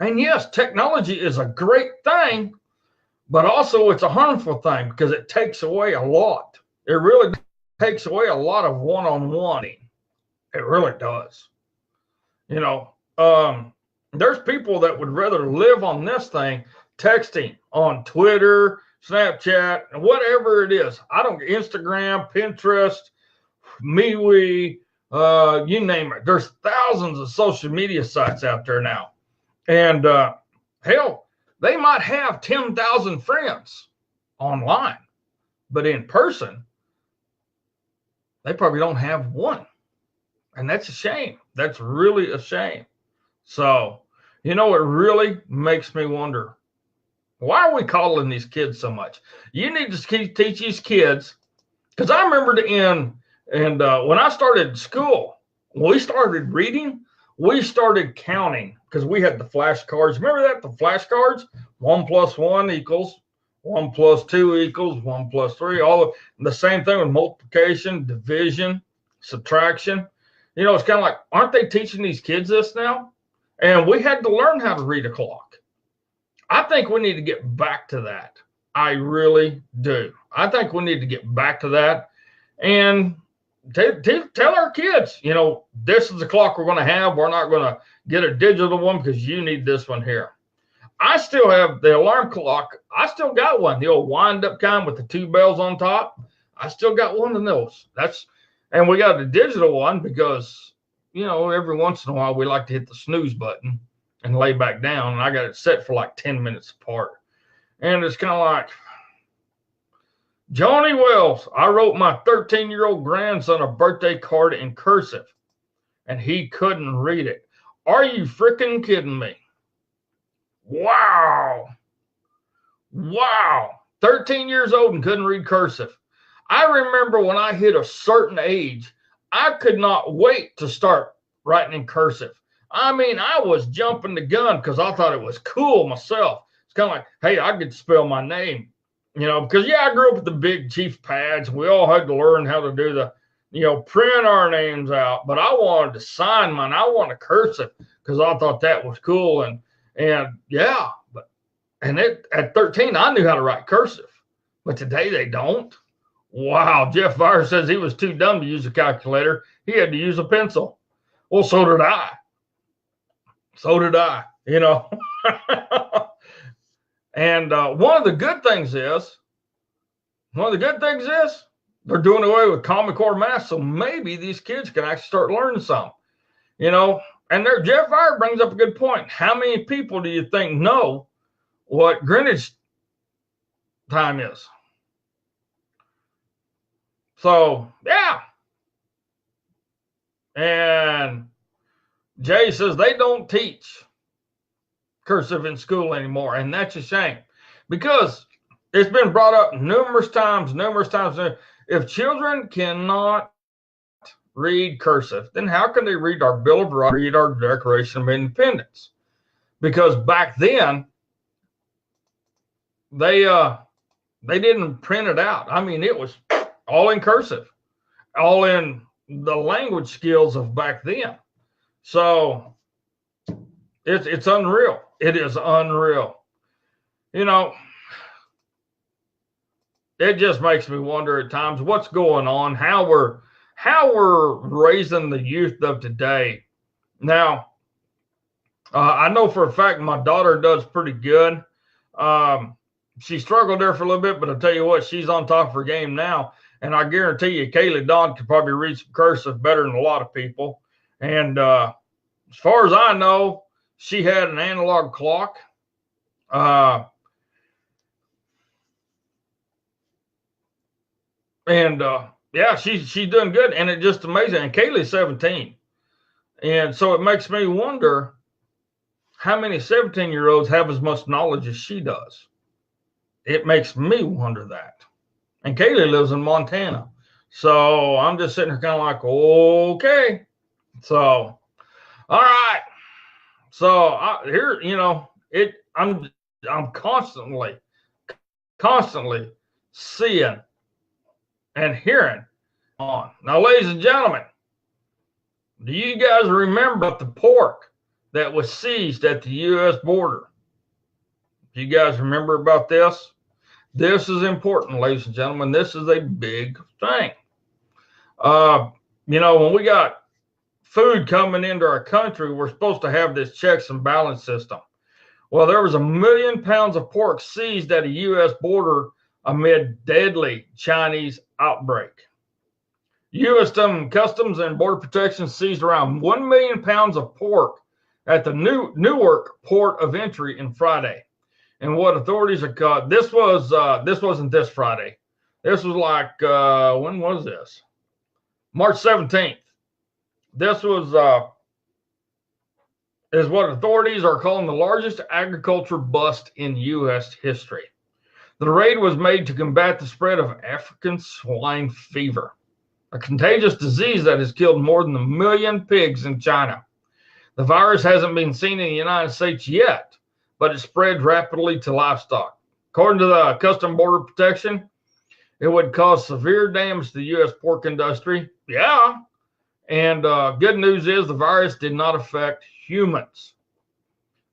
Speaker 1: And yes, technology is a great thing, but also it's a harmful thing because it takes away a lot. It really takes away a lot of one-on-one. It really does. You know, there's people that would rather live on this thing, texting on Twitter, Snapchat, and whatever it is. I don't Instagram, Pinterest, MeWe, you name it. There's thousands of social media sites out there now. And hell, they might have 10,000 friends online, but in person, they probably don't have one. And that's a shame. That's really a shame. So, it really makes me wonder, why are we coddling these kids so much? You need to teach these kids, because I remember when I started school, we started reading, we started counting, because we had the flashcards. Remember that? The flashcards? 1 + 1 = 1 + 2 = 1 + 3. All of the same thing with multiplication, division, subtraction. It's kind of like, aren't they teaching these kids this now? And we had to learn how to read a clock. I think we need to get back to that. I really do. I think we need to get back to that and tell our kids, this is the clock we're going to have. We're not going to get a digital one because you need this one here. I still have the alarm clock. I still got one, the old wind-up kind with the 2 bells on top. I still got one of those. And we got a digital one because, every once in a while we like to hit the snooze button and lay back down. And I got it set for like 10 minutes apart. And it's kind of like, Johnny Wells, I wrote my 13-year-old grandson a birthday card in cursive, and he couldn't read it. Are you freaking kidding me? Wow. 13 years old and couldn't read cursive. I remember when I hit a certain age, I could not wait to start writing in cursive. I mean, I was jumping the gun because I thought it was cool myself. It's kind of like, hey, I get to spell my name, because, I grew up with the big chief pads. We all had to learn how to do print our names out. But I wanted to sign mine. I wanted cursive because I thought that was cool. And yeah, at 13, I knew how to write cursive. But today they don't. Wow, Jeff Vire says he was too dumb to use a calculator. He had to use a pencil. Well, so did I. And one of the good things is they're doing away with Common Core math. So maybe these kids can actually start learning some, and Jeff Vire brings up a good point. How many people do you think know what Greenwich time is? So, yeah. And Jay says they don't teach cursive in school anymore. And that's a shame because it's been brought up numerous times. If children cannot read cursive, then how can they read our Bill of Rights, read our Declaration of Independence? Because back then, they didn't print it out. I mean, it was all in cursive, all in the language skills of back then. So it's unreal. It is unreal. It just makes me wonder at times what's going on, how we're raising the youth of today. Now, I know for a fact my daughter does pretty good. She struggled there for a little bit, but I'll tell you what, she's on top of her game now. And I guarantee you, Kaylee Dodd could probably read some cursive better than a lot of people. And as far as I know, she had an analog clock. Yeah, she's doing good. And it's just amazing. And Kaylee's 17. And so it makes me wonder how many 17-year-olds have as much knowledge as she does. It makes me wonder that. And Kaylee lives in Montana. So I'm just sitting here kind of like, okay. So, all right. So I'm constantly seeing and hearing on. Now, ladies and gentlemen, do you guys remember the pork that was seized at the U.S. border. Do you guys remember about this? This is important, ladies and gentlemen. This is a big thing. When we got food coming into our country, we're supposed to have this checks and balance system. Well, there was 1 million pounds of pork seized at a U.S. border amid deadly Chinese outbreak. U.S. Customs and Border Protection seized around 1 million pounds of pork at the Newark port of entry on Friday. And what authorities are caught, this wasn't this Friday. This was like, when was this? March 17th. This is what authorities are calling the largest agriculture bust in U.S. history. The raid was made to combat the spread of African swine fever, a contagious disease that has killed more than 1 million pigs in China. The virus hasn't been seen in the United States yet, but it spread rapidly to livestock. According to the Customs Border Protection, it would cause severe damage to the U.S. pork industry. Yeah. And good news is the virus did not affect humans.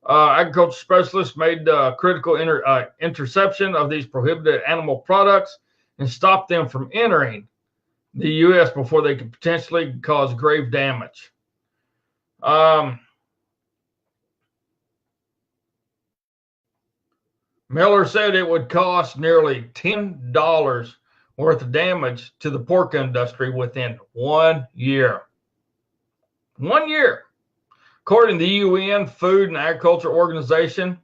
Speaker 1: Agriculture specialists made critical interception of these prohibited animal products and stopped them from entering the U.S. before they could potentially cause grave damage. Miller said it would cost nearly $10 worth of damage to the pork industry within 1 year. 1 year. According to the UN Food and Agriculture Organization,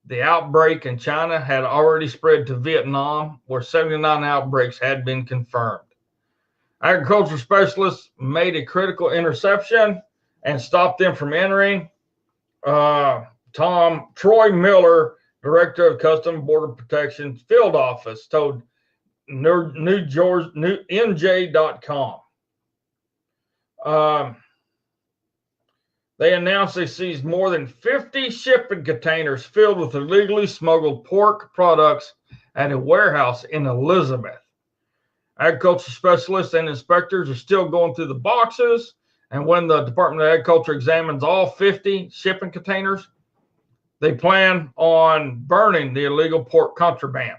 Speaker 1: the outbreak in China had already spread to Vietnam, where 79 outbreaks had been confirmed. Agriculture specialists made a critical interception and stopped them from entering. Troy Miller, Director of Customs Border Protection Field Office, told NJ.com. They announced they seized more than 50 shipping containers filled with illegally smuggled pork products at a warehouse in Elizabeth. Agriculture specialists and inspectors are still going through the boxes, and when the Department of Agriculture examines all 50 shipping containers, they plan on burning the illegal pork contraband.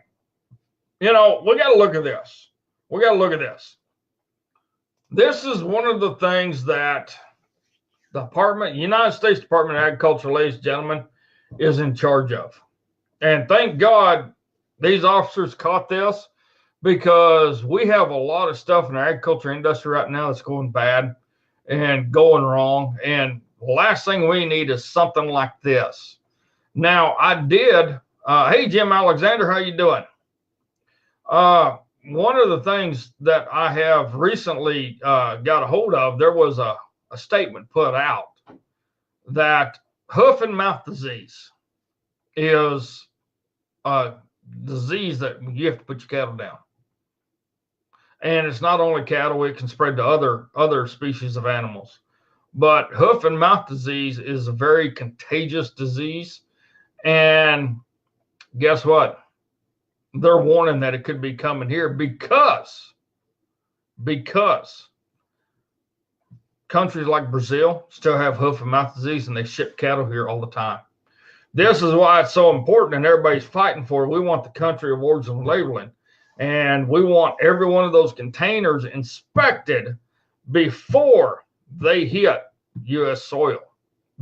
Speaker 1: We got to look at this. This is one of the things that the United States Department of Agriculture, ladies and gentlemen, is in charge of. And thank God these officers caught this, because we have a lot of stuff in our agriculture industry right now that's going bad and going wrong. And the last thing we need is something like this. Now, hey, Jim Alexander, how you doing? One of the things that I have recently got a hold of, there was a statement put out that hoof and mouth disease is a disease that you have to put your cattle down. And it's not only cattle, it can spread to other species of animals. But hoof and mouth disease is a very contagious disease. And guess what? They're warning that it could be coming here because countries like Brazil still have hoof and mouth disease, and they ship cattle here all the time. This is why it's so important, and everybody's fighting for it. We want the country of origin labeling, and we want every one of those containers inspected before they hit U.S. soil.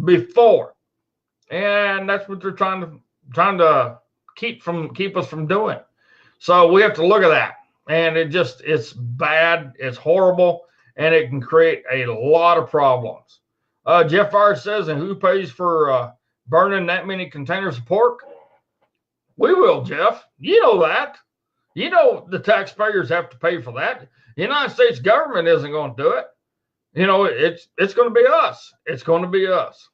Speaker 1: Before, and that's what they're trying to keep us from doing. So we have to look at that, and it's bad, it's horrible, and it can create a lot of problems. Jeff R says, and who pays for burning that many containers of pork? We will, Jeff. You know that. You know the taxpayers have to pay for that. The United States government isn't going to do it. It's going to be us. It's going to be us.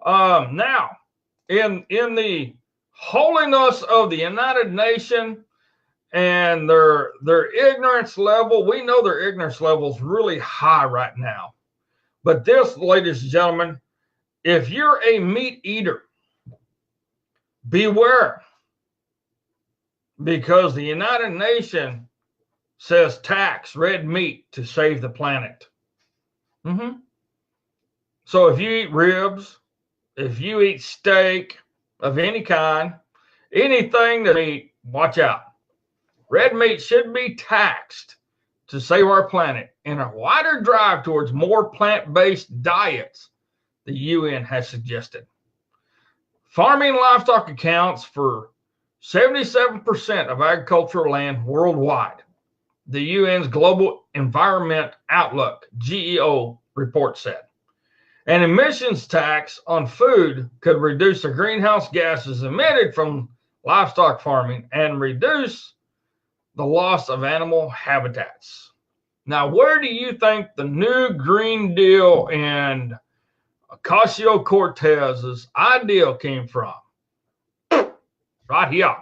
Speaker 1: Now, in the holiness of the United Nations and their ignorance level, we know their ignorance level is really high right now. But this, ladies and gentlemen, if you're a meat eater, beware, because the United Nations says tax red meat to save the planet. So if you eat ribs, if you eat steak of any kind, anything that meat, watch out. Red meat should be taxed to save our planet in a wider drive towards more plant-based diets, the UN has suggested. Farming livestock accounts for 77% of agricultural land worldwide. The UN's Global Environment Outlook, GEO, report said. An emissions tax on food could reduce the greenhouse gases emitted from livestock farming and reduce the loss of animal habitats. Now, where do you think the new Green Deal and Ocasio-Cortez's ideal came from? Right here.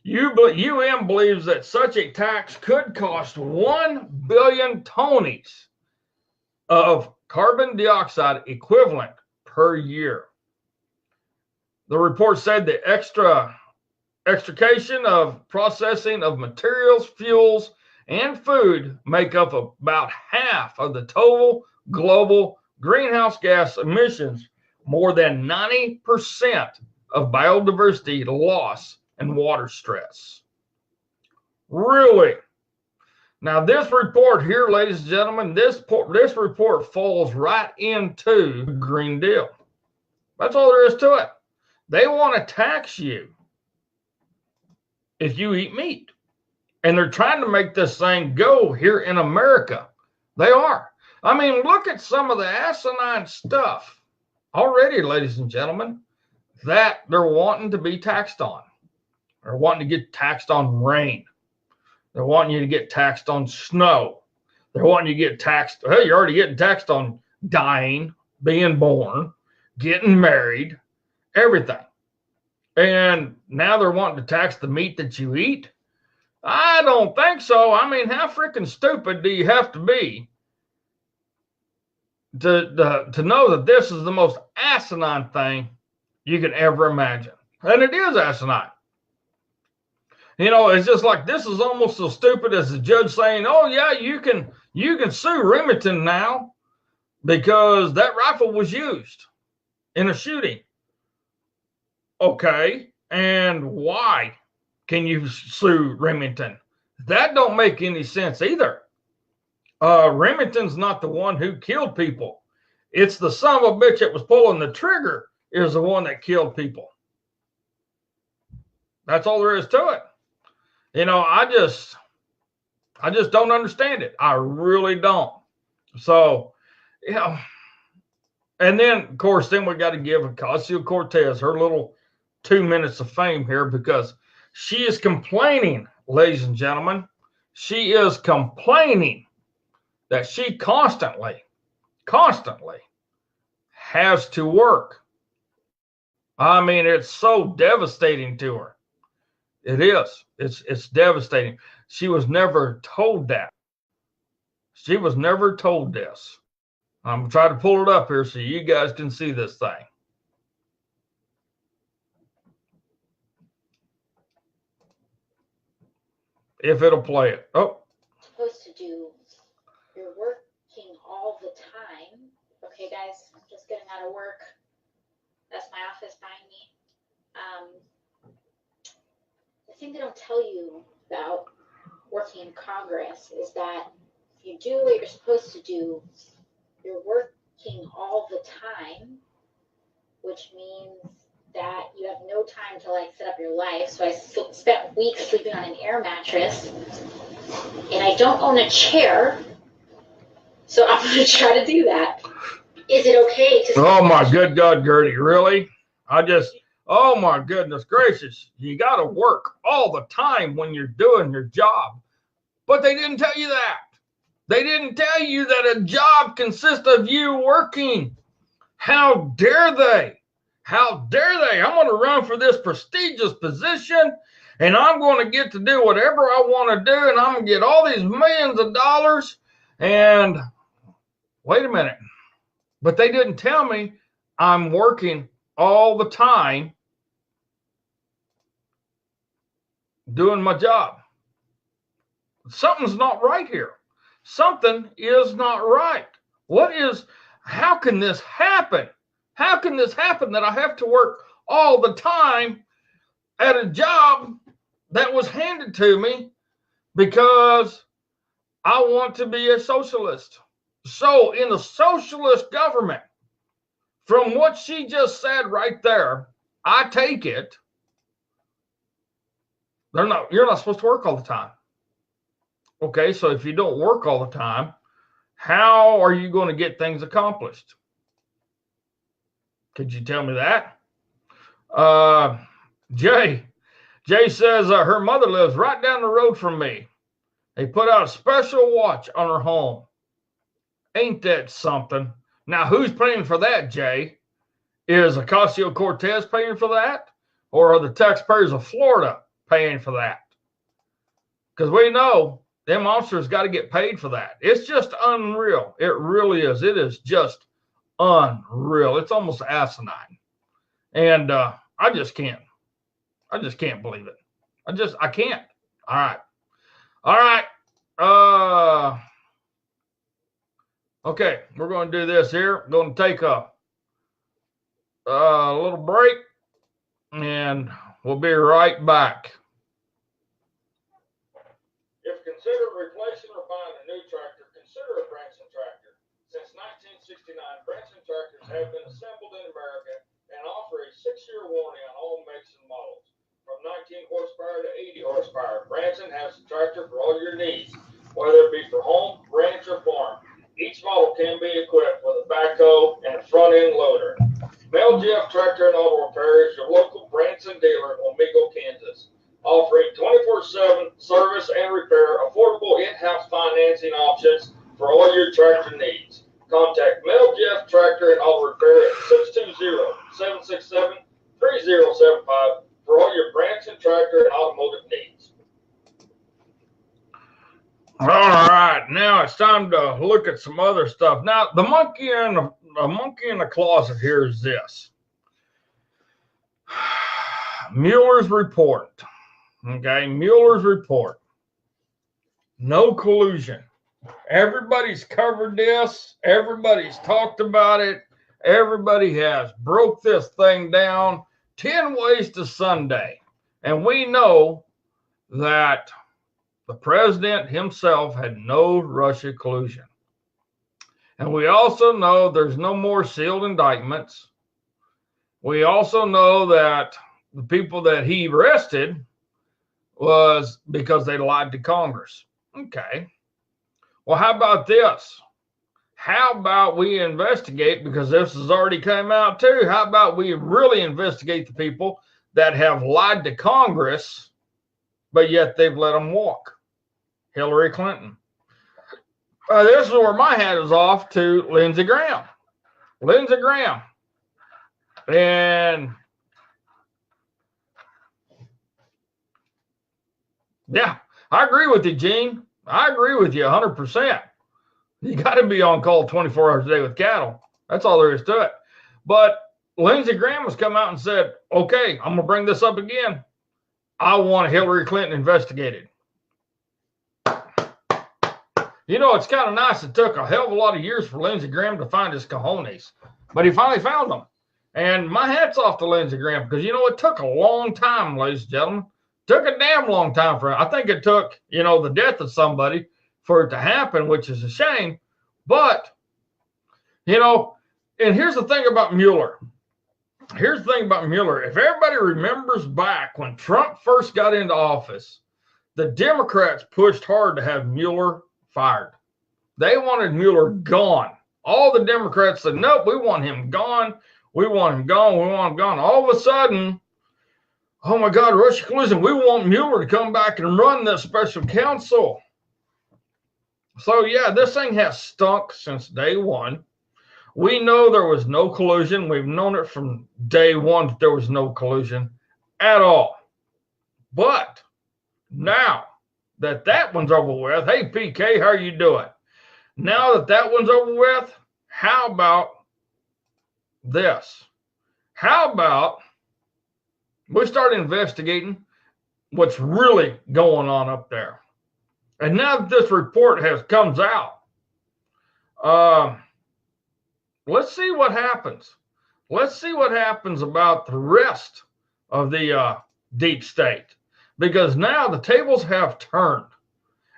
Speaker 1: UN believes that such a tax could cost 1 billion tonnes of carbon dioxide equivalent per year. The report said the extrication of processing of materials, fuels, and food make up about half of the total global greenhouse gas emissions, more than 90% of biodiversity loss and water stress. Really? Now, this report here, ladies and gentlemen, this report falls right into the Green Deal. That's all there is to it. They want to tax you if you eat meat. And they're trying to make this thing go here in America. They are. I mean, look at some of the asinine stuff already, ladies and gentlemen, that they're wanting to be taxed on. They're wanting to get taxed on rain. They're wanting you to get taxed on snow. They're wanting you to get taxed. Hey, you're already getting taxed on dying, being born, getting married, everything. And now they're wanting to tax the meat that you eat. I don't think so. I mean, how freaking stupid do you have to be to know that this is the most asinine thing you can ever imagine? And it is asinine. You know, it's just like this is almost as stupid as the judge saying, "Oh yeah, you can sue Remington now because that rifle was used in a shooting." Okay, and why can you sue Remington? That don't make any sense either. Remington's not the one who killed people. It's the son of a bitch that was pulling the trigger is the one that killed people. That's all there is to it. You know, I just don't understand it. I really don't. So, you know, and then of course, then we got to give Ocasio-Cortez her little 2 minutes of fame here because she is complaining, ladies and gentlemen. She is complaining that she constantly has to work. I mean, it's so devastating to her. It is. It's devastating. She was never told that. She was never told this. I'm going to try to pull it up here so you guys can see this thing. If it'll play it. Oh.
Speaker 3: Supposed to do. You're working all the time. Okay, guys, I'm just getting out of work. That's my office behind me. The thing they don't tell you about working in Congress is that if you do what you're supposed to do, you're working all the time, which means that you have no time to like set up your life. So I spent weeks sleeping on an air mattress, and I don't own a chair, so I'm going to try to do that. Is it okay to?
Speaker 1: Oh my good God, Gertie, really? Oh my goodness gracious, you got to work all the time when you're doing your job. But they didn't tell you that. They didn't tell you that a job consists of you working. How dare they? How dare they? I'm going to run for this prestigious position and I'm going to get to do whatever I want to do and I'm going to get all these millions of dollars. And wait a minute. But they didn't tell me I'm working all the time doing my job. Something's not right here. Something is not right. how can this happen? How can this happen that I have to work all the time at a job that was handed to me because I want to be a socialist? So in a socialist government, from what she just said right there, I take it you're not supposed to work all the time. Okay, so if you don't work all the time, how are you going to get things accomplished? Could you tell me that? Jay says her mother lives right down the road from me. They put out a special watch on her home. Ain't that something? Now, who's paying for that, Jay? Is Ocasio-Cortez paying for that? Or are the taxpayers of Florida paying for that? Because we know them officers got to get paid for that. It's just unreal. It really is. It is just unreal. It's almost asinine. And I just can't believe it. I can't. All right. Okay, we're going to do this here. We're going to take a little break, and we'll be right back. If consider replacing or buying a new tractor, consider a Branson tractor. Since 1969, Branson tractors have been assembled in America and offer a 6-year warranty on all makes and models. From 19 horsepower to 80 horsepower, Branson has a tractor for all your needs, whether it be for home, ranch, or farm. Each model can be equipped with a backhoe and a front-end loader. Mel Jeff Tractor and Auto Repair is your local Branson dealer in Wamego, Kansas, offering 24/7 service and repair, affordable in-house financing options for all your tractor needs. Contact Mel Jeff Tractor and Auto Repair at 620-767-3075 for all your Branson tractor and automotive needs. All right, now it's time to look at some other stuff. Now, the monkey in the closet here is this. Mueller's report. Okay, Mueller's report. No collusion. Everybody's covered this. Everybody's talked about it. Everybody has broke this thing down 10 ways to Sunday. And we know that the president himself had no Russia collusion. And we also know there's no more sealed indictments. We also know that the people that he arrested was because they lied to Congress. Okay. Well, how about this? How about we investigate, because this has already come out too, how about we really investigate the people that have lied to Congress, but yet they've let them walk? Hillary Clinton. This is where my hat is off to Lindsey Graham. Lindsey Graham. And yeah, I agree with you, Gene. I agree with you 100%. You got to be on call 24 hours a day with cattle. That's all there is to it. But Lindsey Graham has come out and said, okay, I'm going to bring this up again. I want Hillary Clinton investigated. You know, it's kind of nice. It took a hell of a lot of years for Lindsey Graham to find his cojones, but he finally found them. And my hat's off to Lindsey Graham, because, you know, it took a long time, ladies and gentlemen. It took a damn long time for him. I think it took, you know, the death of somebody for it to happen, which is a shame. But, you know, and here's the thing about Mueller. Here's the thing about Mueller. If everybody remembers back when Trump first got into office, the Democrats pushed hard to have Mueller fired. They wanted Mueller gone. All the Democrats said, nope, we want him gone. We want him gone. We want him gone. All of a sudden, oh my God, Russia collusion. We want Mueller to come back and run this special counsel. So yeah, this thing has stunk since day one. We know there was no collusion. We've known it from day one that there was no collusion at all. But now that one's over with, hey, PK, how are you doing? Now that one's over with, how about this? How about we start investigating what's really going on up there? And now that this report comes out, let's see what happens. Let's see what happens about the rest of the deep state, because now the tables have turned,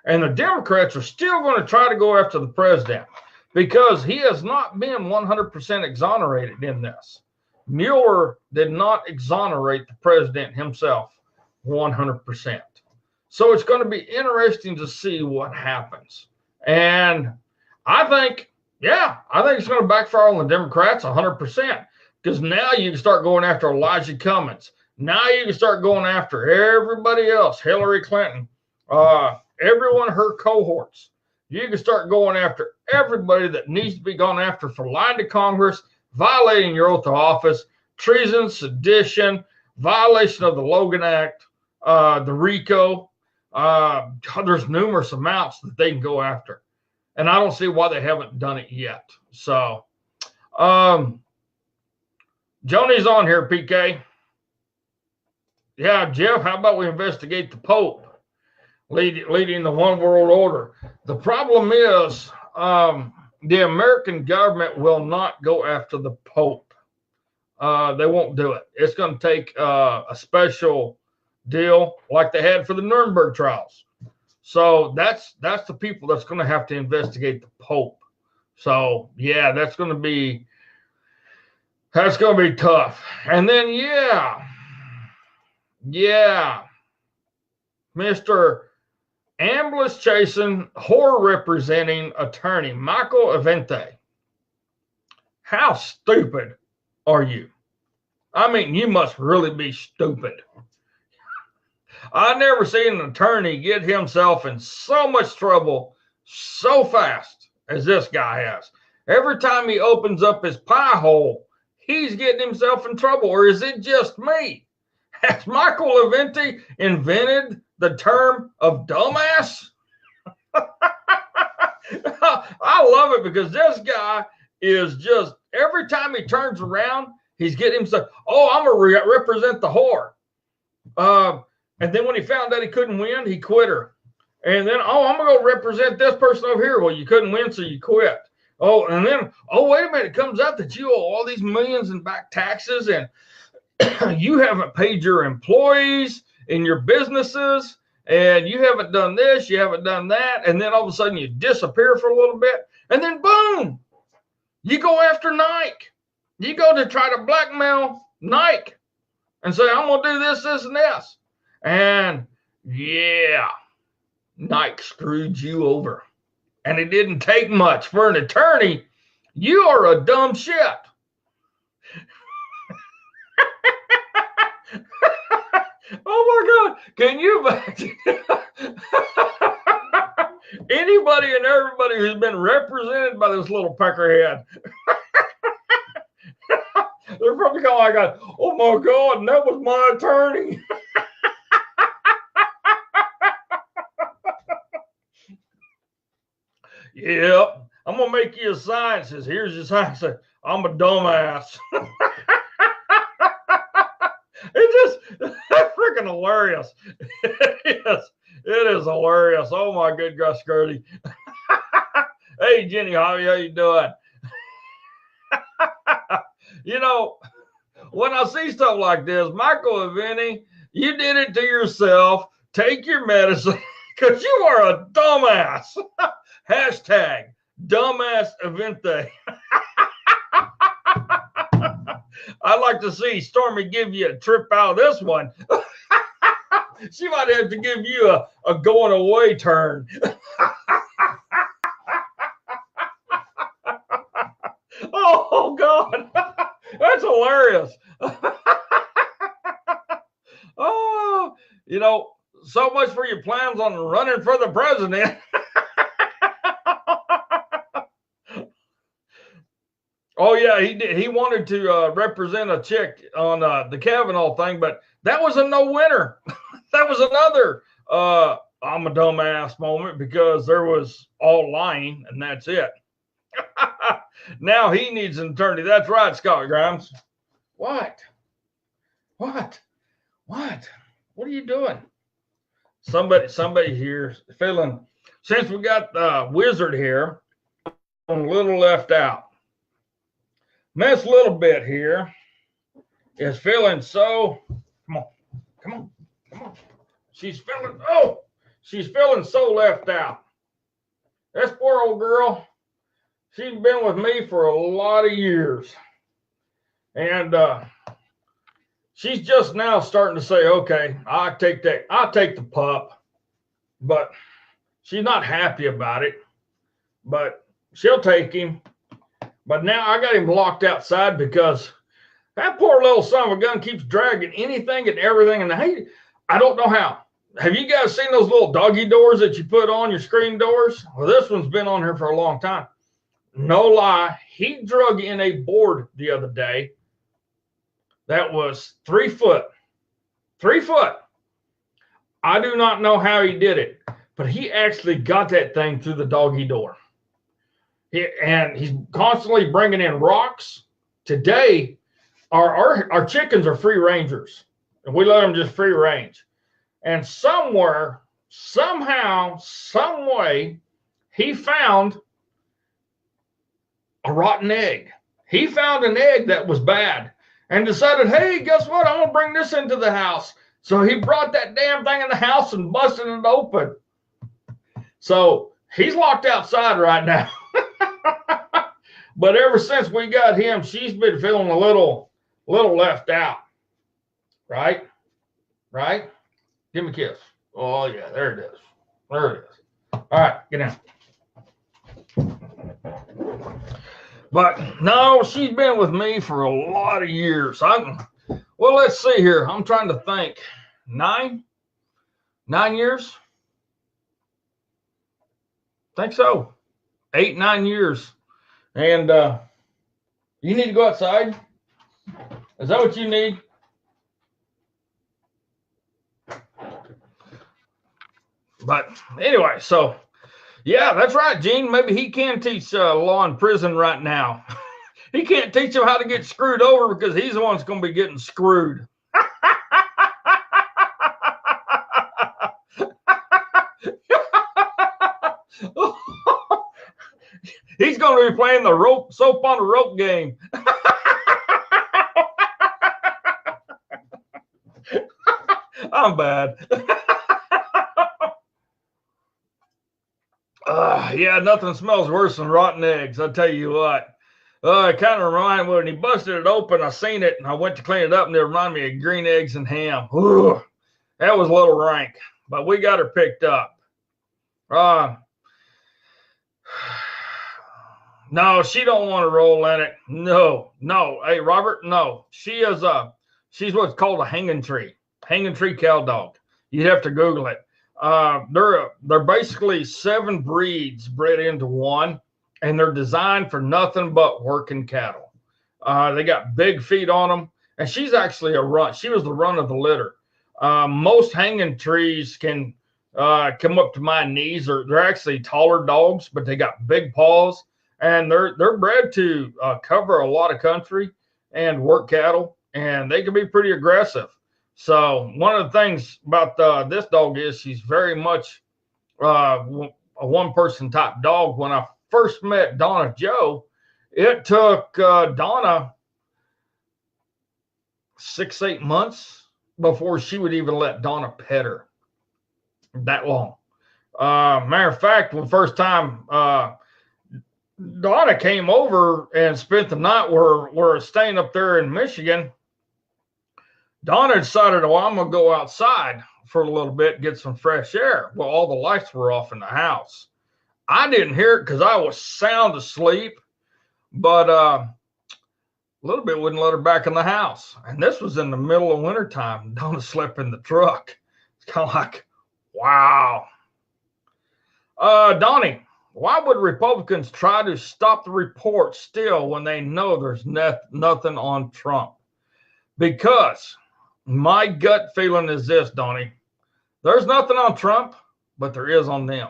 Speaker 1: and the Democrats are still going to try to go after the president because he has not been 100% exonerated in this. Mueller did not exonerate the president himself 100%. So it's going to be interesting to see what happens. And I think it's going to backfire on the Democrats 100%, because now you can start going after Elijah Cummings. Now you can start going after everybody else, Hillary Clinton, everyone, her cohorts. You can start going after everybody that needs to be gone after for lying to Congress, violating your oath of office, treason, sedition, violation of the Logan Act, the RICO. There's numerous amounts that they can go after. And I don't see why they haven't done it yet. So, Joni's on here, PK. Yeah, Jeff, how about we investigate the Pope leading the one world order? The problem is the American government will not go after the Pope. They won't do it. It's going to take a special deal like they had for the Nuremberg trials. So that's the people that's going to have to investigate the Pope. So yeah, that's going to be tough. And then Mr. Ambulance chasing, whore representing attorney Michael Avente. How stupid are you? I mean, you must really be stupid. I've never seen an attorney get himself in so much trouble so fast as this guy has. Every time he opens up his pie hole, he's getting himself in trouble. Or is it just me? Has Michael Avente invented the term of dumbass? I love it, because this guy is just, every time he turns around, he's getting himself, I'm going to represent the whore. And then when he found out he couldn't win, he quit her. And then, I'm going to go represent this person over here. Well, you couldn't win, so you quit. And then, wait a minute, it comes out that you owe all these millions in back taxes, and you haven't paid your employees in your businesses, and you haven't done this, you haven't done that. And then all of a sudden you disappear for a little bit. And then boom, you go after Nike. You go to try to blackmail Nike and say, I'm going to do this, this, and this. And yeah, Nike screwed you over. And it didn't take much for an attorney. You are a dumb shit. Oh my God. Can you imagine? Anybody and everybody who's been represented by this little peckerhead. They're probably going like, oh my God, and that was my attorney. Yep. I'm going to make you a sign. It says, here's your sign. Say, I'm a dumbass. It's just freaking hilarious. It is hilarious. Oh my good gosh, Gertie. Hey, Jenny Hobby, how you doing? You know, when I see stuff like this, Michael Avente, you did it to yourself. Take your medicine, because you are a dumbass. Hashtag dumbass Avente. I'd like to see Stormy give you a trip out of this one. She might have to give you a going away turn. Oh, God. That's hilarious. Oh, you know, so much for your plans on running for the president. Oh, yeah, he did. He wanted to represent a chick on the Kavanaugh thing, but that was a no-winner. That was another I'm a dumbass moment, because there was all lying, and that's it. Now he needs an attorney. That's right, Scott Grimes. What? What are you doing? Somebody here feeling, since we got the wizard here, I'm a little left out. Miss Little Bit here is feeling so, come on, come on, come on. She's feeling so left out. This poor old girl, she's been with me for a lot of years. And she's just now starting to say, okay, I'll take the pup. But she's not happy about it. But she'll take him. But now I got him locked outside because that poor little son of a gun keeps dragging anything and everything. And I don't know how. Have you guys seen those little doggy doors that you put on your screen doors? Well, this one's been on here for a long time. No lie. He drug in a board the other day that was 3 foot. 3 foot. I do not know how he did it, but he actually got that thing through the doggy door. And he's constantly bringing in rocks. Today, our chickens are free rangers, and we let them just free range. And somewhere, somehow, some way, he found a rotten egg. He found an egg that was bad and decided, hey, guess what? I'm going to bring this into the house. So he brought that damn thing in the house and busted it open. So he's locked outside right now. But ever since we got him, she's been feeling a little left out. Right? Right? Give me a kiss. Oh, yeah, there it is. There it is. All right, get down. But no, she's been with me for a lot of years. Well, let's see here. I'm trying to think. 9 years? I think so. 8, 9 years. And you need to go outside? Is that what you need? But anyway, so yeah, that's right, Gene. Maybe he can teach law in prison right now. He can't teach him how to get screwed over because he's the one that's going to be getting screwed. He's going to be playing the soap on a rope game. I'm bad. Yeah, nothing smells worse than rotten eggs. I'll tell you what. It kind of reminded me when he busted it open. I seen it and I went to clean it up and it reminded me of green eggs and ham. Ooh, that was a little rank, but we got her picked up. No, she don't want to roll in it. No. Hey, Robert, no. She's what's called a hanging tree cow dog. You'd have to Google it. They're basically 7 breeds bred into one, and they're designed for nothing but working cattle. They got big feet on them, and she's actually a run. She was the run of the litter. Most hanging trees can come up to my knees. They're actually taller dogs, but they got big paws, and they're bred to cover a lot of country and work cattle, and they can be pretty aggressive. So one of the things about this dog is she's very much a one-person type dog. When I first met Donna Joe, it took Donna 6-8 months before she would even let Donna pet her. That long. Matter of fact, the first time Donna came over and spent the night, we're staying up there in Michigan. Donna decided, well, I'm going to go outside for a little bit, get some fresh air. Well, all the lights were off in the house. I didn't hear it because I was sound asleep, but a little bit wouldn't let her back in the house. And this was in the middle of wintertime. Donna slept in the truck. It's kind of like, wow. Donnie, why would Republicans try to stop the report still when they know there's nothing on Trump? Because my gut feeling is this, Donnie. There's nothing on Trump, but there is on them.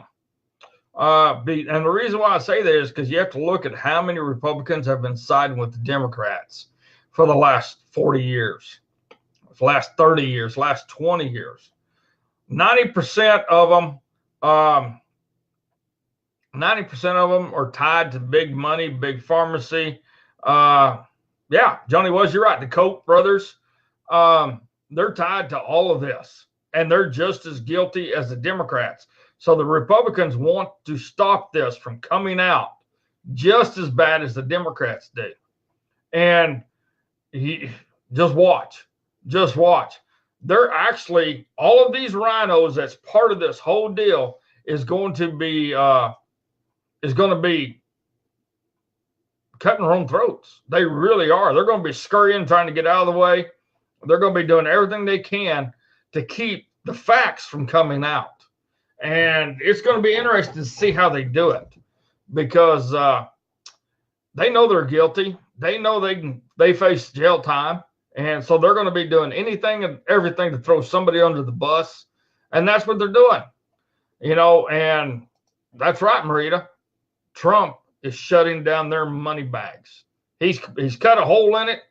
Speaker 1: And the reason why I say that is because you have to look at how many Republicans have been siding with the Democrats for the last 40 years, the last 30 years, last 20 years. 90% of them, 90% of them are tied to big money, big pharmacy, Yeah, Johnny was, you're right. The Koch brothers, they're tied to all of this, and they're just as guilty as the Democrats. So the Republicans want to stop this from coming out just as bad as the Democrats do. And just watch. They're actually, all of these rhinos that's part of this whole deal is going to be cutting their own throats. They really are. They're going to be scurrying, trying to get out of the way. They're going to be doing everything they can to keep the facts from coming out. And it's going to be interesting to see how they do it, because they know they're guilty. They know they face jail time. And so they're going to be doing anything and everything to throw somebody under the bus. And that's what they're doing. And that's right, Marita. Trump is shutting down their money bags. He's cut a hole in it,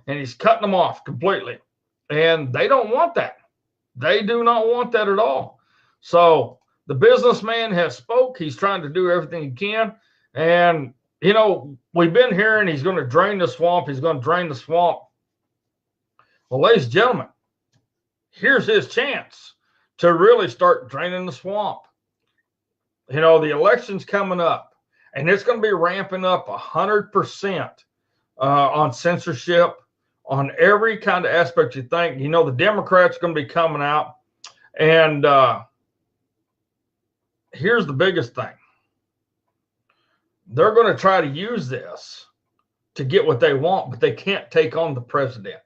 Speaker 1: and he's cutting them off completely. And they don't want that. They do not want that at all. So the businessman has spoke. He's trying to do everything he can. And, we've been hearing he's going to drain the swamp. He's going to drain the swamp. Well, ladies and gentlemen, here's his chance to really start draining the swamp. The election's coming up, and it's going to be ramping up 100% on censorship, on every kind of aspect you think. The Democrats are going to be coming out, and here's the biggest thing. They're going to try to use this to get what they want, but they can't take on the president.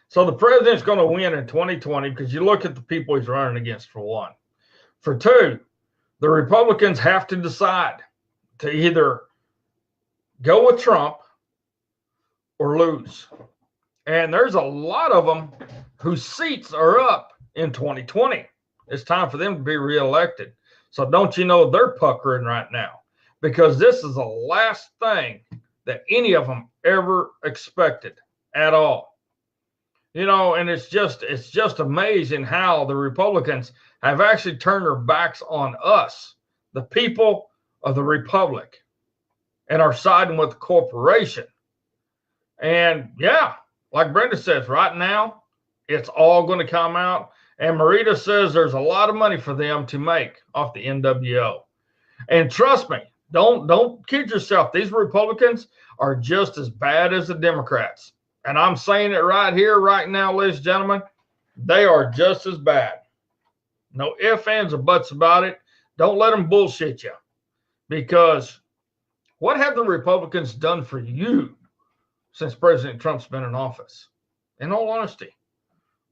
Speaker 1: So the president's going to win in 2020 because you look at the people he's running against, for one. For two, the Republicans have to decide to either go with Trump or lose. And there's a lot of them whose seats are up in 2020. It's time for them to be reelected. So don't you know they're puckering right now, because this is the last thing that any of them ever expected at all. And it's just amazing how the Republicans have actually turned their backs on us, the people of the Republic, and are siding with the corporation. And yeah, like Brenda says, right now, it's all going to come out. And Marita says there's a lot of money for them to make off the NWO. And trust me, don't kid yourself. These Republicans are just as bad as the Democrats. And I'm saying it right here, right now, ladies and gentlemen, they are just as bad. No ifs, ands, or buts about it. Don't let them bullshit you. Because what have the Republicans done for you since President Trump's been in office? In all honesty,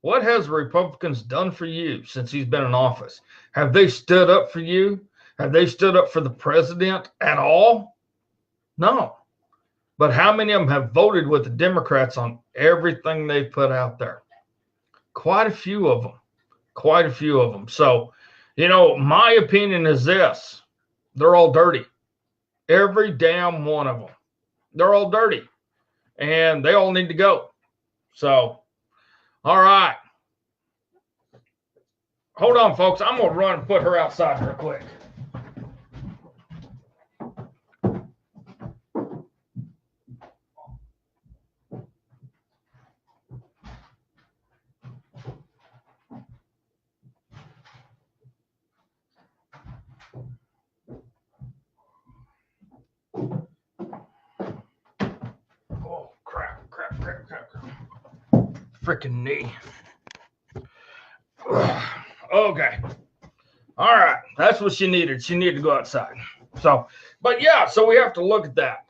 Speaker 1: what has the Republicans done for you since he's been in office? Have they stood up for you? Have they stood up for the president at all? No. But how many of them have voted with the Democrats on everything they've put out there? Quite a few of them. So, my opinion is this. They're all dirty. Every damn one of them. They're all dirty. And they all need to go. So, all right. Hold on, folks. I'm going to run and put her outside real quick. Oh, crap. Freaking knee. Okay. All right. That's what she needed. She needed to go outside. So, but yeah, so we have to look at that.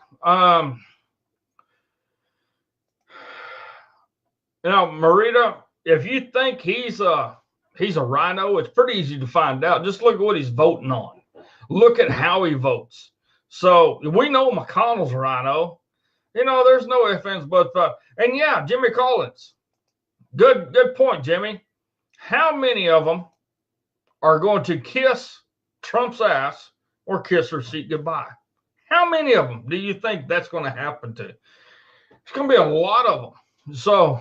Speaker 1: Marita, if you think he's a rhino, it's pretty easy to find out. Just look at what he's voting on. Look at how he votes. So we know McConnell's a rhino. There's no ifs, ands, buts. And yeah, Jimmy Collins. Good point, Jimmy. How many of them are going to kiss Trump's ass or kiss her seat goodbye? How many of them do you think that's going to happen to? It's going to be a lot of them. So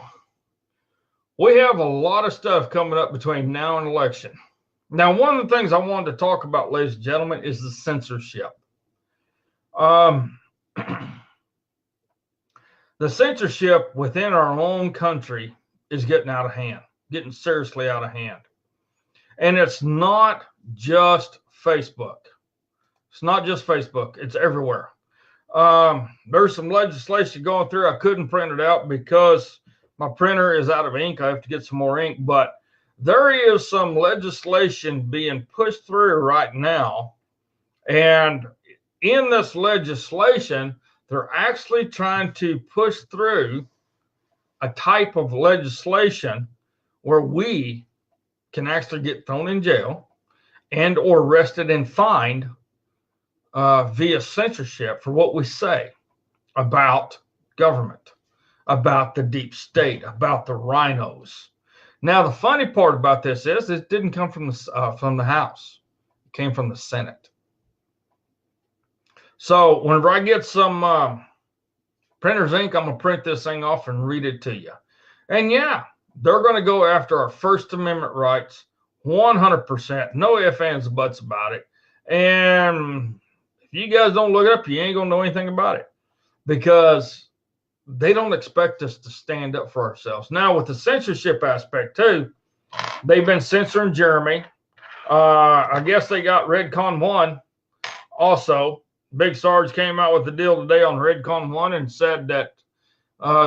Speaker 1: we have a lot of stuff coming up between now and election. Now, one of the things I wanted to talk about, ladies and gentlemen, is the censorship. The the censorship within our own country is getting out of hand, getting seriously out of hand. And it's not just Facebook. It's not just Facebook. It's everywhere. There's some legislation going through. I couldn't print it out because my printer is out of ink. I have to get some more ink. But there is some legislation being pushed through right now. And in this legislation, they're actually trying to push through a type of legislation where we can actually get thrown in jail and or arrested and fined via censorship for what we say about government, about the deep state, about the rhinos. Now, the funny part about this is it didn't come from the House. It came from the Senate. So whenever I get some printer's ink, I'm going to print this thing off and read it to you. And yeah, they're going to go after our First Amendment rights 100%. No ifs, ands, buts about it. And if you guys don't look it up, you ain't going to know anything about it because they don't expect us to stand up for ourselves. Now, with the censorship aspect, too, they've been censoring Jeremy. I guess they got Redcon 1 also. Big Sarge came out with the deal today on Redcon 1 and said that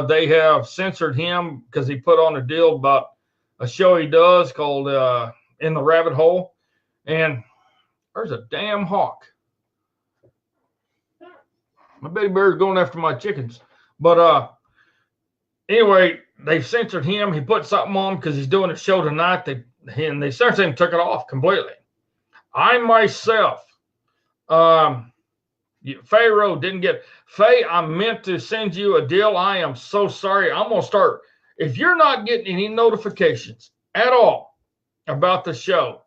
Speaker 1: they have censored him because he put on a deal about a show he does called In the Rabbit Hole. And there's a damn hawk. My baby bear's going after my chickens. But anyway, they've censored him. He put something on because he's doing a show tonight. They censored him and took it off completely. I myself, Pharaoh didn't get Faye. I meant to send you a deal. I am so sorry. I'm gonna start. If you're not getting any notifications at all about the show,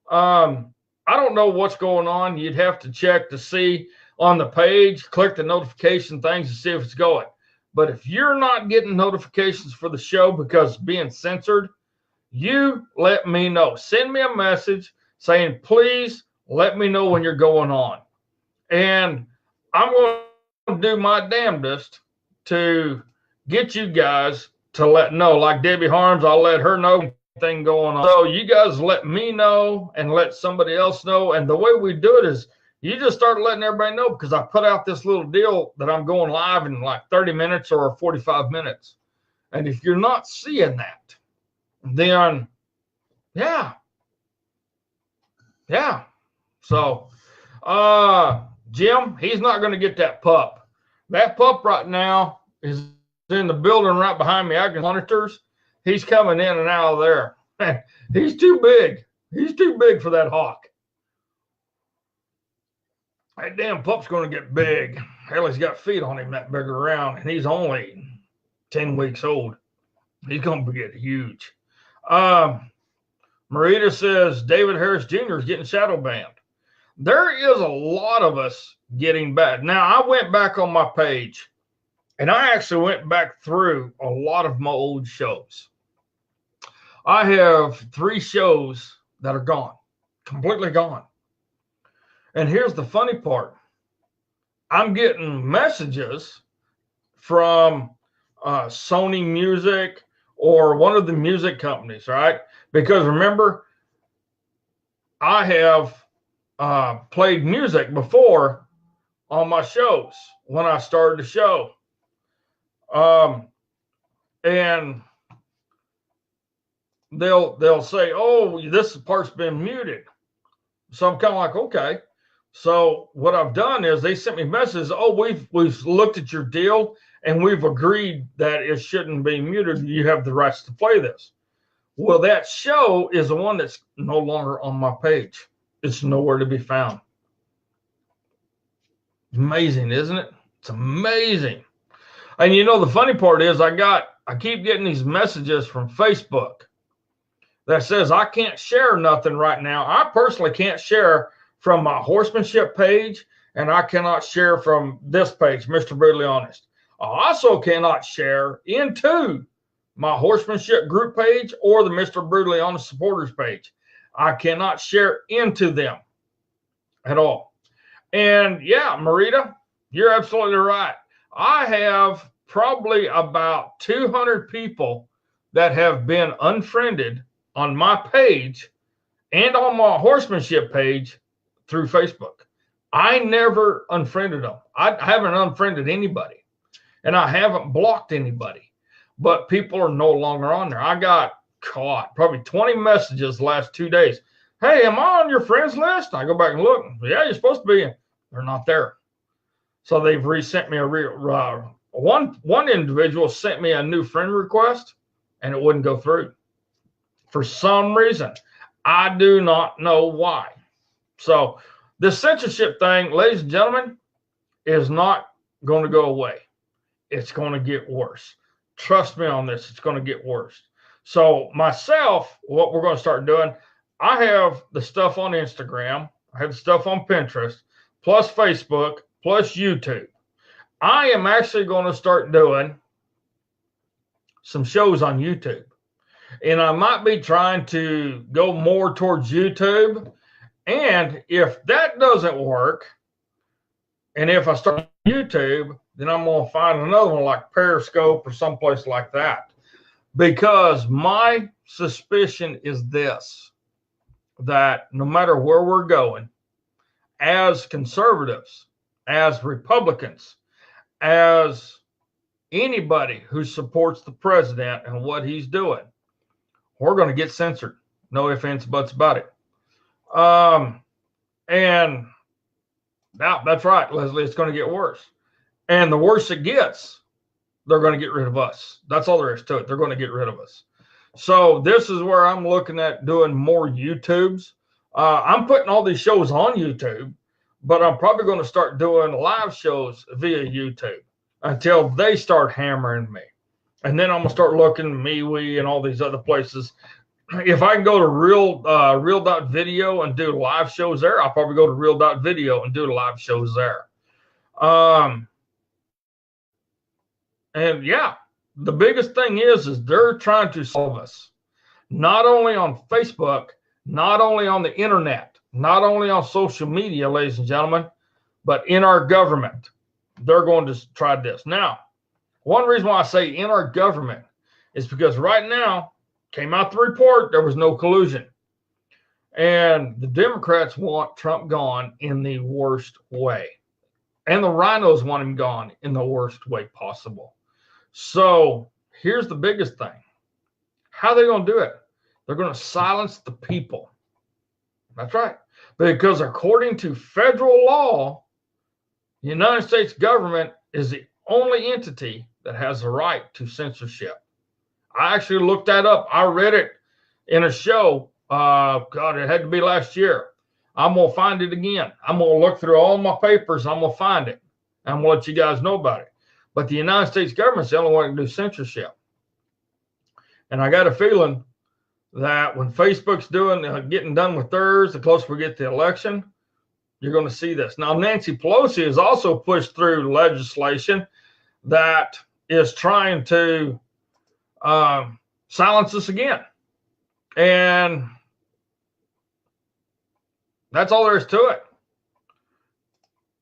Speaker 1: I don't know what's going on. You'd have to check to see on the page, click the notification things to see if it's going. But if you're not getting notifications for the show because it's being censored, you let me know. Send me a message saying, please let me know when you're going on. And I'm going to do my damnedest to get you guys to let know. Like Debbie Harms, I'll let her know thing going on. So you guys let me know and let somebody else know. And the way we do it is you just start letting everybody know because I put out this little deal that I'm going live in like 30 minutes or 45 minutes. And if you're not seeing that, then yeah. So, Jim, he's not going to get that pup. That pup right now is in the building right behind me. I can monitors. He's coming in and out of there. He's too big. He's too big for that hawk. That damn pup's going to get big. Hell, he's got feet on him that big around, and he's only 10 weeks old. He's going to get huge. Marita says David Harris Jr. is getting shadow banned. There is a lot of us getting bad. Now, I went back on my page, and I actually went back through a lot of my old shows. I have 3 shows that are gone, completely gone. And here's the funny part. I'm getting messages from Sony Music or one of the music companies, right? Because remember, I have played music before on my shows when I started the show. And they'll say, oh, this part's been muted. So I'm kind of like, okay. So what I've done is they sent me messages. Oh, we've looked at your deal and we've agreed that it shouldn't be muted. You have the rights to play this. Well, that show is the one that's no longer on my page. It's nowhere to be found. Amazing, isn't it? It's amazing. And you know, the funny part is I keep getting these messages from Facebook that says I can't share nothing right now. I personally can't share from my horsemanship page, and I cannot share from this page, Mr. Brutally Honest. I also cannot share into my horsemanship group page or the Mr. Brutally Honest supporters page. I cannot share into them at all. And yeah, Marita, you're absolutely right. I have probably about 200 people that have been unfriended on my page and on my horsemanship page through Facebook. I never unfriended them. I haven't unfriended anybody, and I haven't blocked anybody, but people are no longer on there. I got caught probably 20 messages the last 2 days. Hey, am I on your friends list? I go back and look. Yeah, you're supposed to be. They're not there. So they've resent me one individual sent me a new friend request, and it wouldn't go through for some reason. I do not know why. So this censorship thing, ladies and gentlemen, is not going to go away. It's going to get worse. Trust me on this. It's going to get worse. So myself, what we're going to start doing, I have the stuff on Instagram. I have the stuff on Pinterest, plus Facebook, plus YouTube. I am actually going to start doing some shows on YouTube. And I might be trying to go more towards YouTube. And if that doesn't work, and if I start YouTube, then I'm going to find another one like Periscope or someplace like that. Because my suspicion is this, that no matter where we're going, as conservatives, as Republicans, as anybody who supports the president and what he's doing, we're going to get censored. No ifs, ands, buts about it. And now that's right, Leslie, it's going to get worse. And the worse it gets, they're going to get rid of us. That's all there is to it. They're going to get rid of us. So this is where I'm looking at doing more YouTubes. I'm putting all these shows on YouTube, but I'm probably going to start doing live shows via YouTube until they start hammering me. And then I'm going to start looking at MeWe and all these other places. If I can go to real.video and do live shows there, I'll probably go to real.video and do live shows there. And yeah, the biggest thing is they're trying to solve us, not only on Facebook, not only on the internet, not only on social media, ladies and gentlemen, but in our government. They're going to try this. Now, one reason why I say in our government is because right now, came out the report, there was no collusion. And the Democrats want Trump gone in the worst way. And the rhinos want him gone in the worst way possible. So here's the biggest thing. How are they going to do it? They're going to silence the people. That's right. Because according to federal law, the United States government is the only entity that has the right to censorship. I actually looked that up. I read it in a show. God, it had to be last year. I'm going to find it again. I'm going to look through all my papers. I'm going to find it. I'm going to let you guys know about it. But the United States government's the only one that can do censorship. And I got a feeling that when Facebook's getting done with theirs, the closer we get to the election, you're going to see this. Now, Nancy Pelosi has also pushed through legislation that is trying to silence us again. And that's all there is to it.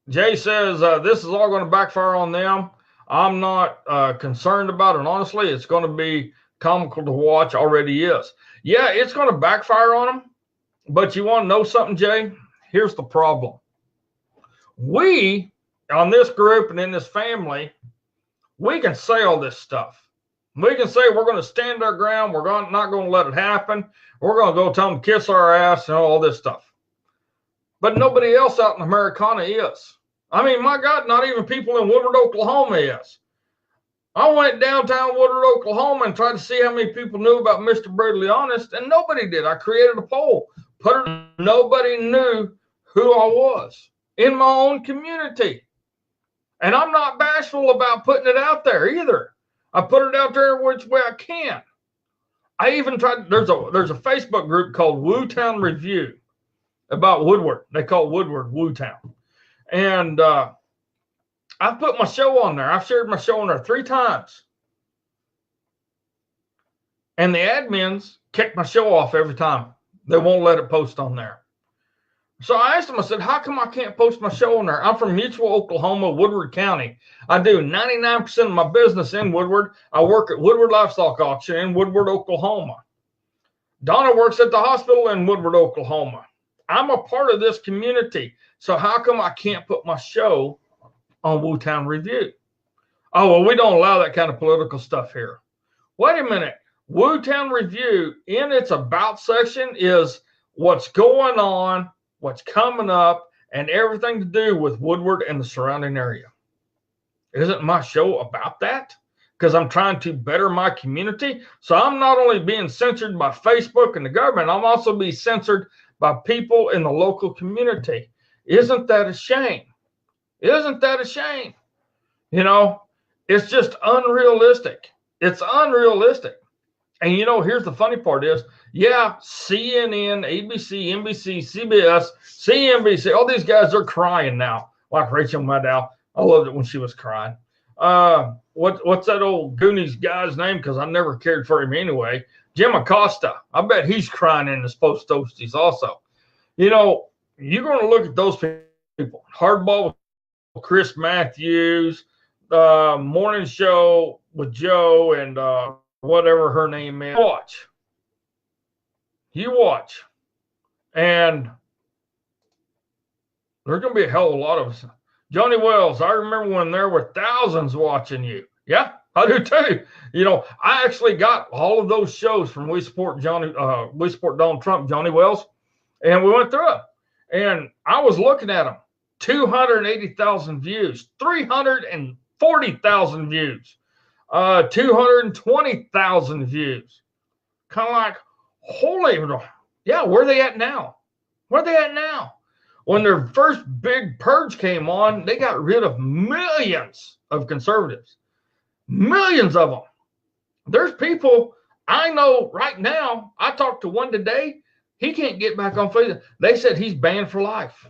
Speaker 1: Jay says this is all going to backfire on them. I'm not concerned about it. Honestly, it's going to be comical to watch. Already is. Yeah, it's going to backfire on them. But you want to know something, Jay? Here's the problem. We, on this group and in this family, we can say all this stuff. We can say we're going to stand our ground. We're not going to let it happen. We're going to go tell them to kiss our ass and all this stuff. But nobody else out in Americana is. I mean, my God, not even people in Woodward, Oklahoma is. I went downtown Woodward, Oklahoma and tried to see how many people knew about Mr. Brutally Honest, and nobody did. I created a poll. Nobody knew who I was in my own community. And I'm not bashful about putting it out there either. I put it out there which way I can. I even tried, there's a Facebook group called Wootown Review about Woodward. They call Woodward Wootown. And I've put my show on there. I've shared my show on there 3 times. And the admins kick my show off every time. They won't let it post on there. So I asked him, I said, how come I can't post my show on there? I'm from Mutual, Oklahoma, Woodward County. I do 99% of my business in Woodward. I work at Woodward Livestock Auction in Woodward, Oklahoma. Donna works at the hospital in Woodward, Oklahoma. I'm a part of this community. So how come I can't put my show on Wootown Review? Oh, well, we don't allow that kind of political stuff here. Wait a minute. Wootown Review, in its about section, is what's going on, what's coming up, and everything to do with Woodward and the surrounding area. Isn't my show about that? Because I'm trying to better my community. So I'm not only being censored by Facebook and the government, I'm also being censored by people in the local community. Isn't that a shame? Isn't that a shame? You know, it's just unrealistic. It's unrealistic. And you know, here's the funny part is, yeah, CNN, ABC, NBC, CBS, CNBC, all these guys are crying now, like Rachel Maddow. I loved it when she was crying. What's that old Goonies guy's name? Because I never cared for him anyway. Jim Acosta. I bet he's crying in his post toasties also. You know, you're going to look at those people. Hardball with Chris Matthews, morning show with Joe and whatever her name is. You watch. And there's going to be a hell of a lot of us. Johnny Wells, I remember when there were thousands watching you. Yeah, I do too. You know, I actually got all of those shows from We Support Donald Trump, Johnny Wells, and we went through them. And I was looking at them. 280,000 views, 340,000 views, 220,000 views. Kind of like, holy, yeah, where are they at now? Where are they at now? When their first big purge came on, they got rid of millions of conservatives. Millions of them. There's people I know right now. I talked to one today. He can't get back on Facebook. They said he's banned for life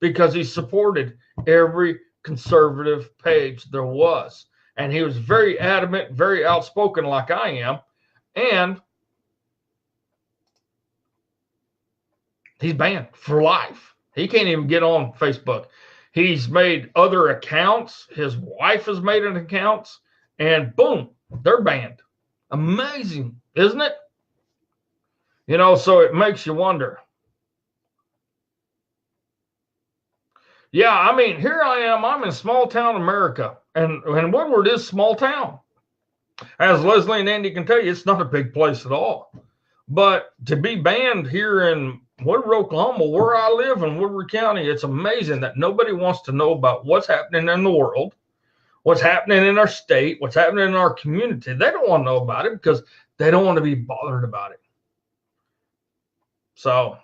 Speaker 1: because he supported every conservative page there was. And he was very adamant, very outspoken like I am. And he's banned for life. He can't even get on Facebook. He's made other accounts. His wife has made an account, and boom, they're banned. Amazing, isn't it? You know, so it makes you wonder. Yeah, I mean, here I am. I'm in small town America, and Woodward is small town. As Leslie and Andy can tell you, it's not a big place at all. But to be banned here in Woodward, Oklahoma, where I live in Woodward County, it's amazing that nobody wants to know about what's happening in the world, what's happening in our state, what's happening in our community. They don't want to know about it because they don't want to be bothered about it. So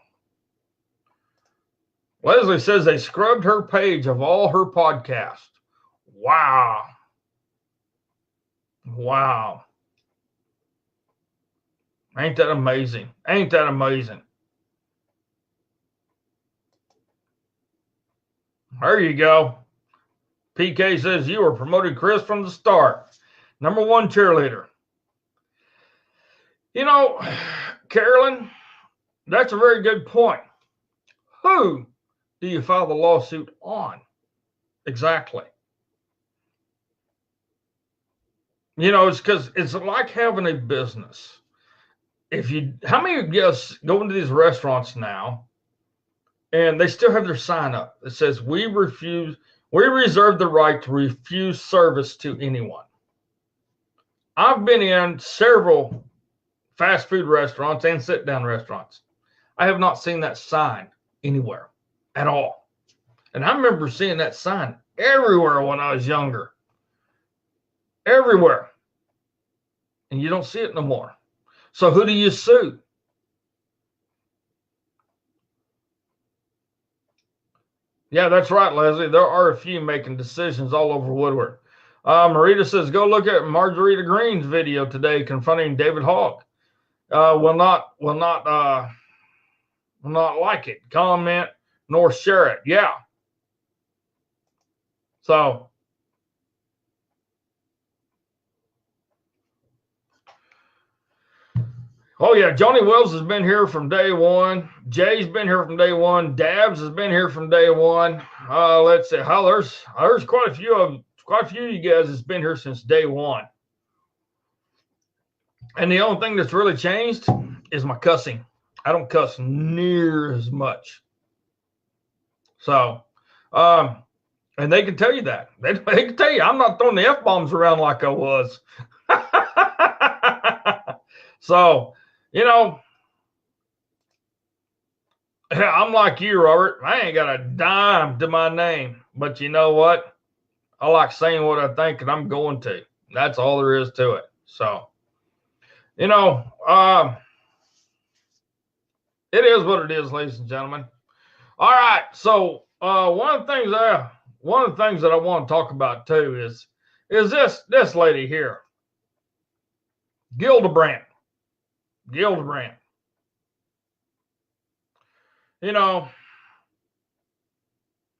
Speaker 1: Leslie says they scrubbed her page of all her podcasts. Wow. Wow. Ain't that amazing? Ain't that amazing? There you go. PK says you were promoting Chris from the start. #1 cheerleader. You know, Carolyn, that's a very good point. Who do you file the lawsuit on? Exactly. You know, it's because it's like having a business. How many of you go into these restaurants now and they still have their sign up that says, we reserve the right to refuse service to anyone. I've been in several fast food restaurants and sit down restaurants. I have not seen that sign anywhere at all. And I remember seeing that sign everywhere when I was younger. Everywhere. And you don't see it no more. So who do you sue? Yeah, that's right, Leslie. There are a few making decisions all over Woodward. Marita says, go look at Margarita Green's video today confronting David Hogg. Will not like it, comment, nor share it. Yeah. So Oh, yeah. Johnny Wells has been here from day one. Jay's been here from day one. Dabs has been here from day one. Let's see. There's quite a few of you guys that's been here since day one. And the only thing that's really changed is my cussing. I don't cuss near as much. So, and they can tell you that. They can tell you I'm not throwing the F-bombs around like I was. So, I'm like you, Robert. I ain't got a dime to my name. But you know what? I like saying what I think, and I'm going to. That's all there is to it. So, it is what it is, ladies and gentlemen. All right. So, one of the things that I want to talk about too is this lady here, Gildebrand.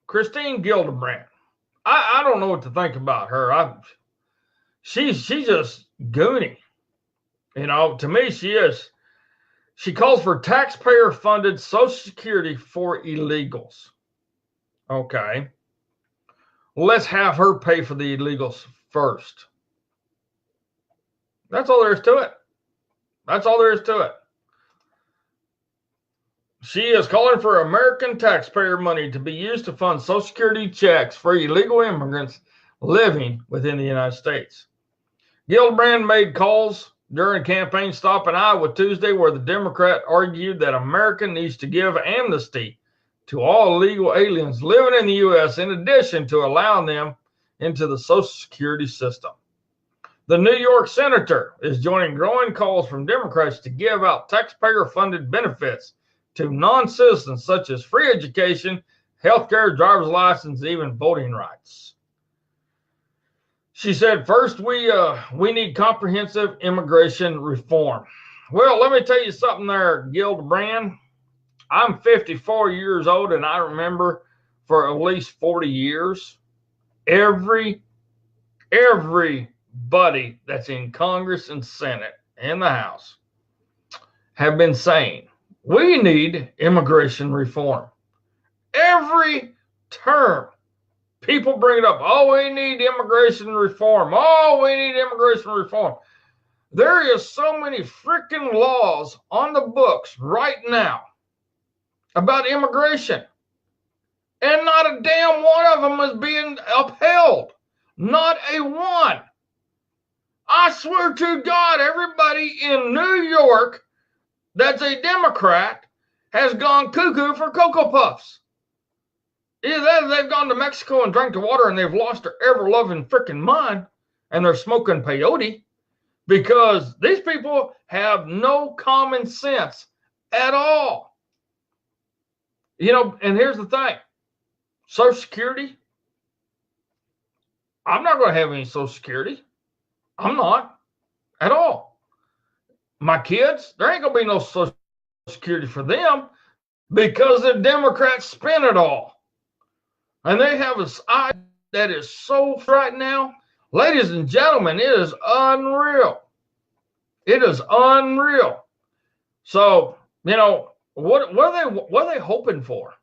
Speaker 1: Christine Gildebrand. I don't know what to think about her. She's just goony. To me, she is. She calls for taxpayer-funded Social Security for illegals. Okay. Let's have her pay for the illegals first. That's all there is to it. She is calling for American taxpayer money to be used to fund Social Security checks for illegal immigrants living within the United States. Gillibrand made calls during a campaign stop in Iowa Tuesday where the Democrat argued that America needs to give amnesty to all illegal aliens living in the U.S. in addition to allowing them into the Social Security system. The New York senator is joining growing calls from Democrats to give out taxpayer-funded benefits to non-citizens such as free education, healthcare, driver's license, and even voting rights. She said, first, we need comprehensive immigration reform. Well, let me tell you something there, Gildebrand. I'm 54 years old, and I remember for at least 40 years, everybody that's in Congress and Senate and the House have been saying, we need immigration reform. Every term, people bring it up. Oh, we need immigration reform. Oh, we need immigration reform. There is so many freaking laws on the books right now about immigration, and not a damn one of them is being upheld. Not a one. I swear to God, everybody in New York that's a Democrat has gone cuckoo for Cocoa Puffs. Either they've gone to Mexico and drank the water and they've lost their ever-loving freaking mind and they're smoking peyote, because these people have no common sense at all. And here's the thing. Social Security, I'm not going to have any Social Security. I'm not at all. My kids, there ain't going to be no Social Security for them because the Democrats spend it all. And they have a side that is so right now. Ladies and gentlemen, it is unreal. It is unreal. So, what are they hoping for?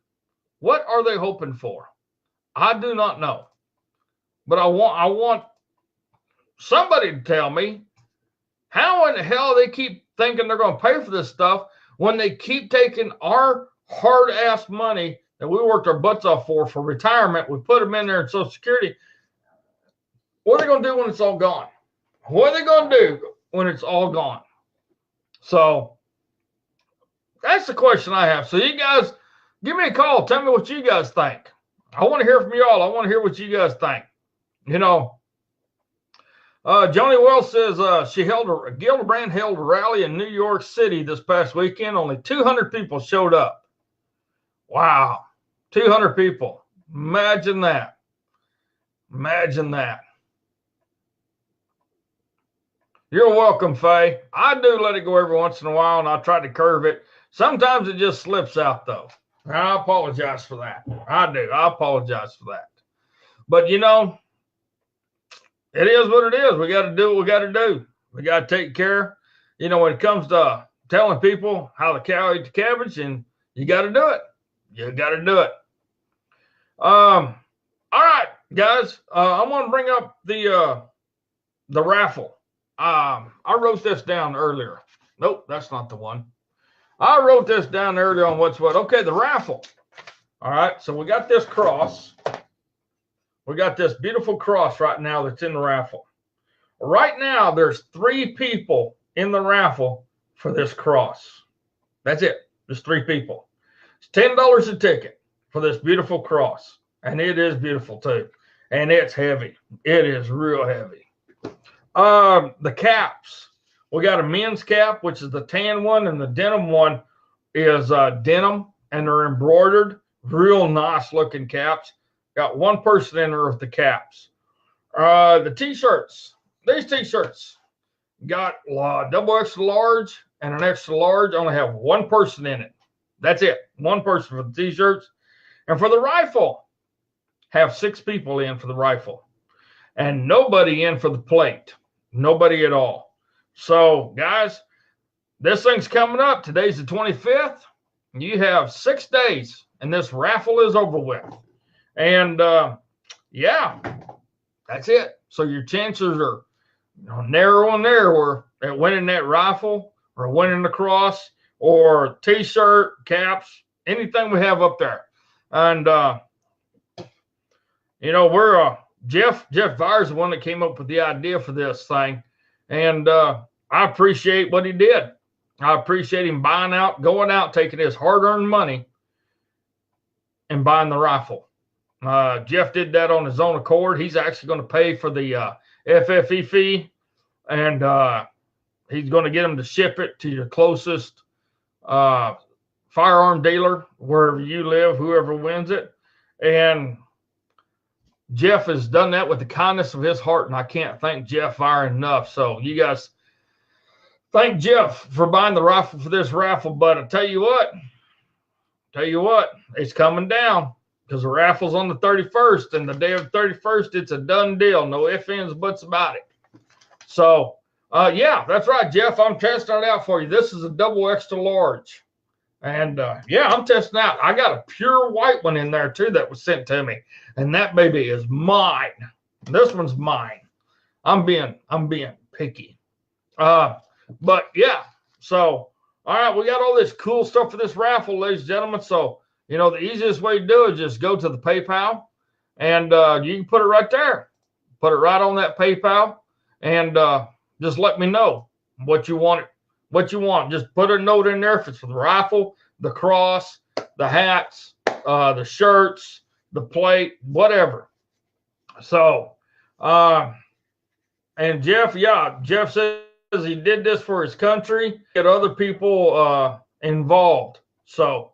Speaker 1: What are they hoping for? I do not know. But I want somebody to tell me how in the hell they keep thinking they're going to pay for this stuff when they keep taking our hard-ass money that we worked our butts off for retirement. We put them in there in Social Security. What are they going to do when it's all gone? What are they going to do when it's all gone? So that's the question I have. So you guys, give me a call. Tell me what you guys think. I want to hear from y'all. I want to hear what you guys think. Johnny Wells says Gildebrand held a rally in New York City this past weekend. Only 200 people showed up. Wow. 200 people. Imagine that. You're welcome, Faye. I do let it go every once in a while, and I try to curve it. Sometimes it just slips out, though. I apologize for that. I do. I apologize for that. But, it is what it is. We got to do what we got to do. We got to take care. When it comes to telling people how the cow ate the cabbage, and you got to do it. You got to do it. All right, guys. I want to bring up the raffle. I wrote this down earlier. Nope, that's not the one. I wrote this down earlier on what's what. Okay, the raffle. All right, so we got this cross. We got this beautiful cross right now that's in the raffle. Right now, there's 3 people in the raffle for this cross. That's it. There's 3 people. It's $10 a ticket for this beautiful cross. And it is beautiful too. And it's heavy. It is real heavy. The caps. We got a men's cap, which is the tan one, and the denim one is denim, and they're embroidered. Real nice looking caps. Got 1 person in there with the caps. The t-shirts. These t-shirts got double extra large and an extra large. Only have 1 person in it. That's it. 1 person for the t-shirts. And for the rifle, have 6 people in for the rifle. And nobody in for the plate. Nobody at all. So, guys, this thing's coming up. Today's the 25th. You have 6 days, and this raffle is over with. And, yeah, that's it. So your chances are narrowing there where at winning that rifle or winning the cross or t-shirt, caps, anything we have up there. And, we're Jeff Vire is the one that came up with the idea for this thing. And I appreciate what he did. I appreciate him going out, taking his hard-earned money and buying the rifle. Jeff did that on his own accord. He's actually going to pay for the FFE fee, and he's going to get them to ship it to your closest firearm dealer, wherever you live, whoever wins it. And Jeff has done that with the kindness of his heart, and I can't thank Jeff Vire enough. So you guys thank Jeff for buying the rifle for this raffle. But I tell you what, it's coming down because the raffle's on the 31st, and the day of the 31st, it's a done deal. No ifs, ands, buts about it. So, yeah, that's right, Jeff. I'm testing it out for you. This is a double extra large. And, yeah, I'm testing out. I got a pure white one in there, too, that was sent to me. And that baby is mine. This one's mine. I'm being picky. But, yeah, so, all right, we got all this cool stuff for this raffle, ladies and gentlemen. So, the easiest way to do it is just go to the PayPal, and you can put it right there. Put it right on that PayPal, and just let me know what you want. Just put a note in there if it's for the rifle, the cross, the hats, the shirts, the plate, whatever. So, and Jeff says he did this for his country, get other people involved. So,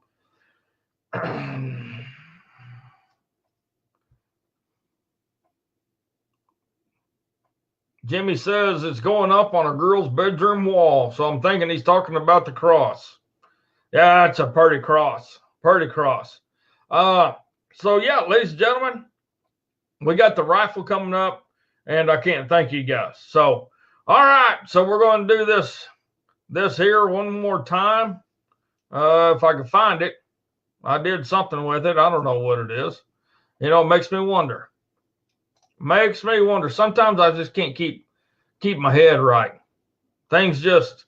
Speaker 1: Jimmy says it's going up on a girl's bedroom wall. So I'm thinking he's talking about the cross. Yeah, it's a pretty cross. Pretty cross. So yeah, ladies and gentlemen, we got the rifle coming up, and I can't thank you guys. So, all right. So we're going to do this here one more time. If I can find it. I did something with it. I don't know what it is. It makes me wonder. Sometimes I just can't keep my head right. Things just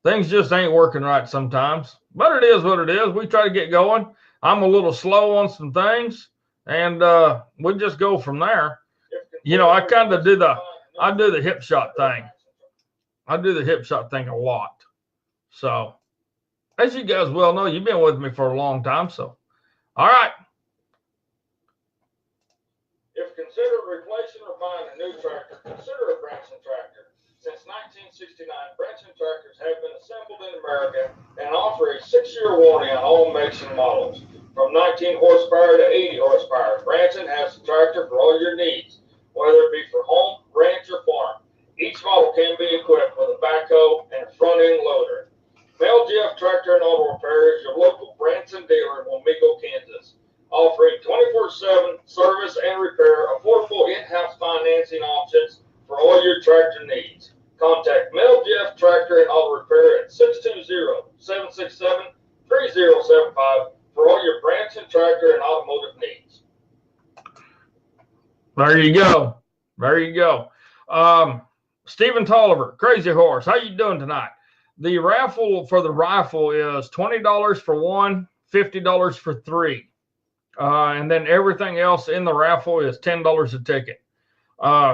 Speaker 1: ain't working right sometimes. But it is what it is. We try to get going. I'm a little slow on some things, and we just go from there. I kind of do the hip shot thing. I do the hip shot thing a lot. So, as you guys well know, you've been with me for a long time. So, all right. If consider replacing or buying a new tractor, consider a Branson tractor. Since 1969, Branson tractors have been assembled in America and offer a 6-year warranty on all makes and models. From 19 horsepower to 80 horsepower, Branson has a tractor for all your needs, whether it be for home, ranch, or farm. Each model can be equipped with a backhoe and a front-end loader. Mel Jeff Tractor and Auto Repair is your local Branson dealer in Wamego, Kansas, offering 24/7 service and repair, affordable in-house financing options for all your tractor needs. Contact Mel Jeff Tractor and Auto Repair at 620-767-3075 for all your branch and tractor and automotive needs. There you go. There you go. Stephen Tolliver, Crazy Horse, how you doing tonight? The raffle for the rifle is $20 for one, $50 for three. And then everything else in the raffle is $10 a ticket.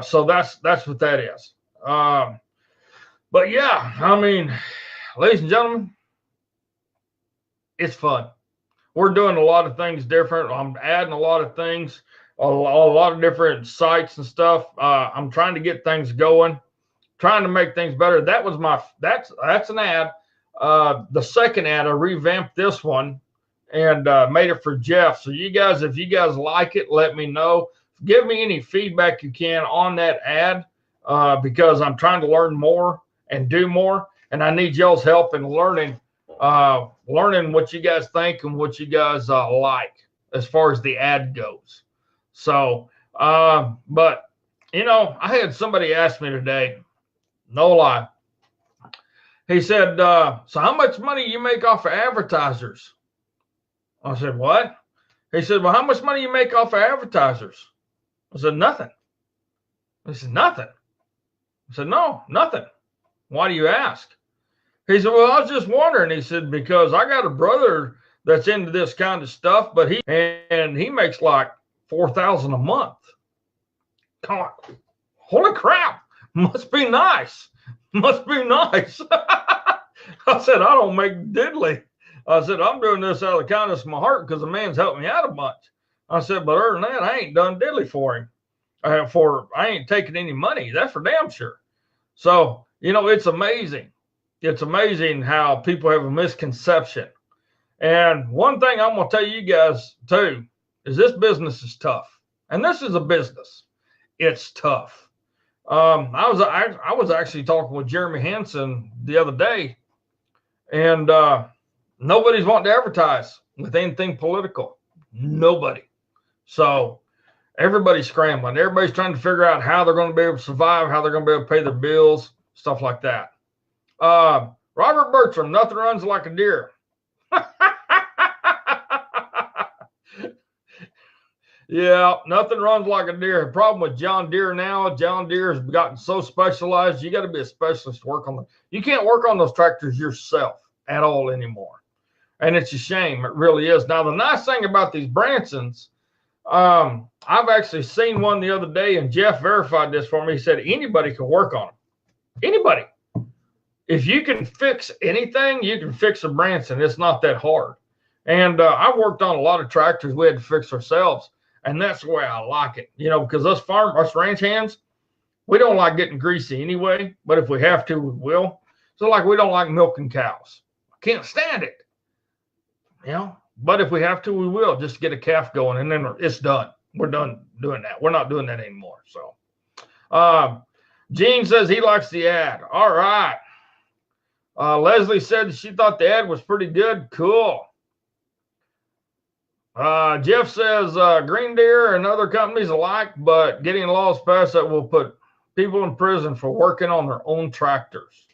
Speaker 1: So that's what that is. But yeah, I mean, ladies and gentlemen, it's fun. We're doing a lot of things different. I'm adding a lot of things, a lot of different sites and stuff. I'm trying to get things going, trying to make things better. That was that's an ad. The second ad, I revamped this one and made it for Jeff. So you guys, if you guys like it, let me know. Give me any feedback you can on that ad because I'm trying to learn more and do more, and I need y'all's help in learning what you guys think and what you guys like as far as the ad goes. So, but you know, I had somebody ask me today, no lie. He said, so how much money you make off of advertisers? I said, what? He said, well, how much money you make off of advertisers? I said, nothing. He said, nothing. I said, no, nothing. Why do you ask? He said, well, I was just wondering. He said, because I got a brother that's into this kind of stuff, but he makes like $4,000 a month. Come on. Holy crap. Must be nice. Must be nice. I said, I don't make diddly. I said, I'm doing this out of the kindness of my heart because the man's helped me out a bunch. I said, but other than that, I ain't done diddly for him. I ain't taking any money. That's for damn sure. So, you know, it's amazing. It's amazing how people have a misconception. And one thing I'm going to tell you guys too is this business is tough. And this is a business. It's tough. I was actually talking with Jeremy Hansen the other day, and nobody's wanting to advertise with anything political. Nobody. So everybody's scrambling. Everybody's trying to figure out how they're going to be able to survive, how they're going to be able to pay their bills, stuff like that. Robert Bertram, nothing runs like a deer. Yeah, nothing runs like a deer. The problem with John Deere now, John Deere has gotten so specialized. You got to be a specialist to work on them. You can't work on those tractors yourself at all anymore. And it's a shame. It really is. Now, the nice thing about these Bransons, I've actually seen one the other day, and Jeff verified this for me. He said anybody can work on them. Anybody. If you can fix anything, you can fix a Branson. It's not that hard. And I've worked on a lot of tractors we had to fix ourselves. And that's the way I like it, you know, because us ranch hands, we don't like getting greasy anyway. But if we have to, we will. So like we don't like milking cows. I can't stand it, you know. But if we have to, we will just get a calf going, and then it's done. We're done doing that. We're not doing that anymore. So, Gene says he likes the ad. All right. Leslie said she thought the ad was pretty good. Cool. Jeff says Green Deer and other companies alike, but getting laws passed that will put people in prison for working on their own tractors.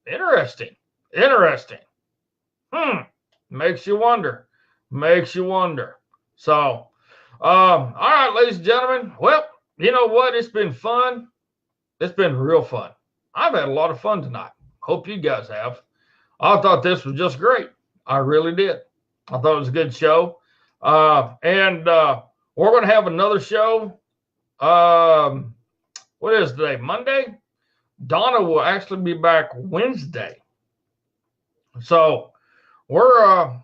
Speaker 1: Interesting. Interesting. Makes you wonder. Makes you wonder. So, all right, ladies and gentlemen. Well, you know what? It's been fun. It's been real fun. I've had a lot of fun tonight. Hope you guys have. I thought this was just great. I really did. I thought it was a good show. And we're going to have another show. What is today? Monday? Donna will actually be back Wednesday. So we're,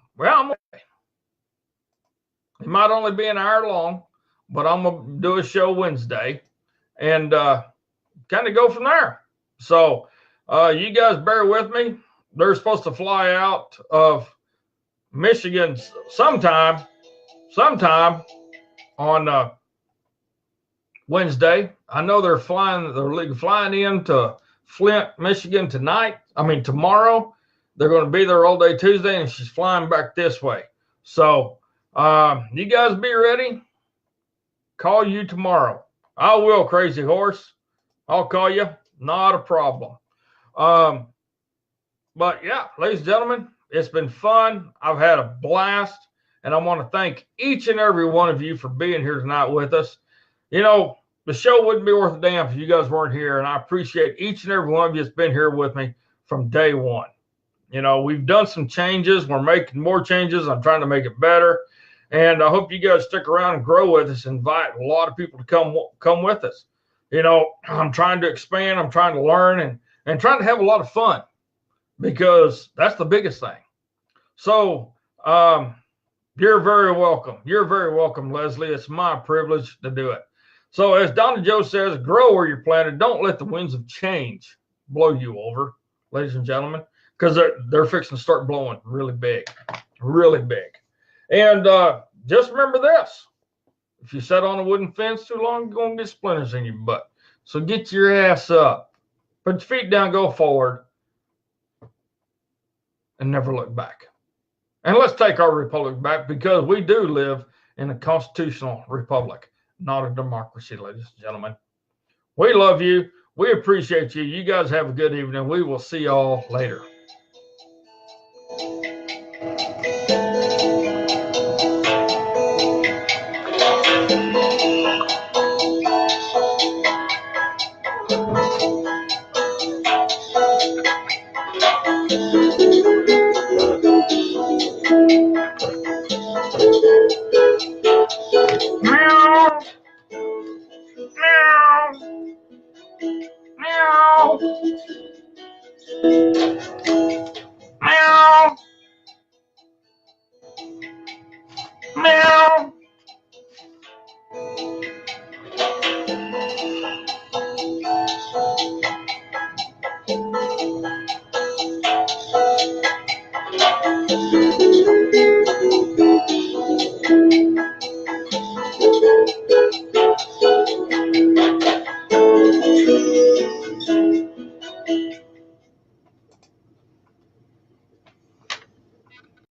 Speaker 1: it might only be an hour long, but I'm going to do a show Wednesday and kind of go from there. So you guys bear with me. They're supposed to fly out of Michigan sometime on Wednesday. I know they're flying into Flint, Michigan tomorrow. They're going to be there all day Tuesday, and she's flying back this way. So you guys be ready. Call you tomorrow. I will, Crazy Horse. I'll call you. Not a problem. But yeah, ladies and gentlemen, it's been fun. I've had a blast. And I want to thank each and every one of you for being here tonight with us. You know, the show wouldn't be worth a damn if you guys weren't here. And I appreciate each and every one of you that's been here with me from day one. You know, we've done some changes. We're making more changes. I'm trying to make it better. And I hope you guys stick around and grow with us. Invite a lot of people to come with us. You know, I'm trying to expand. I'm trying to learn and trying to have a lot of fun, because that's the biggest thing. So, you're very welcome. You're very welcome, Leslie. It's my privilege to do it. So as Donna Joe says, grow where you're planted. Don't let the winds of change blow you over, ladies and gentlemen, because they're fixing to start blowing really big, really big. And just remember this. If you sit on a wooden fence too long, you're going to get splinters in your butt. So get your ass up. Put your feet down, go forward, and never look back. And let's take our republic back, because we do live in a constitutional republic, not a democracy, ladies and gentlemen. We love you. We appreciate you. You guys have a good evening. We will see y'all later. Meow. Meow. Meow. Meow. Meow.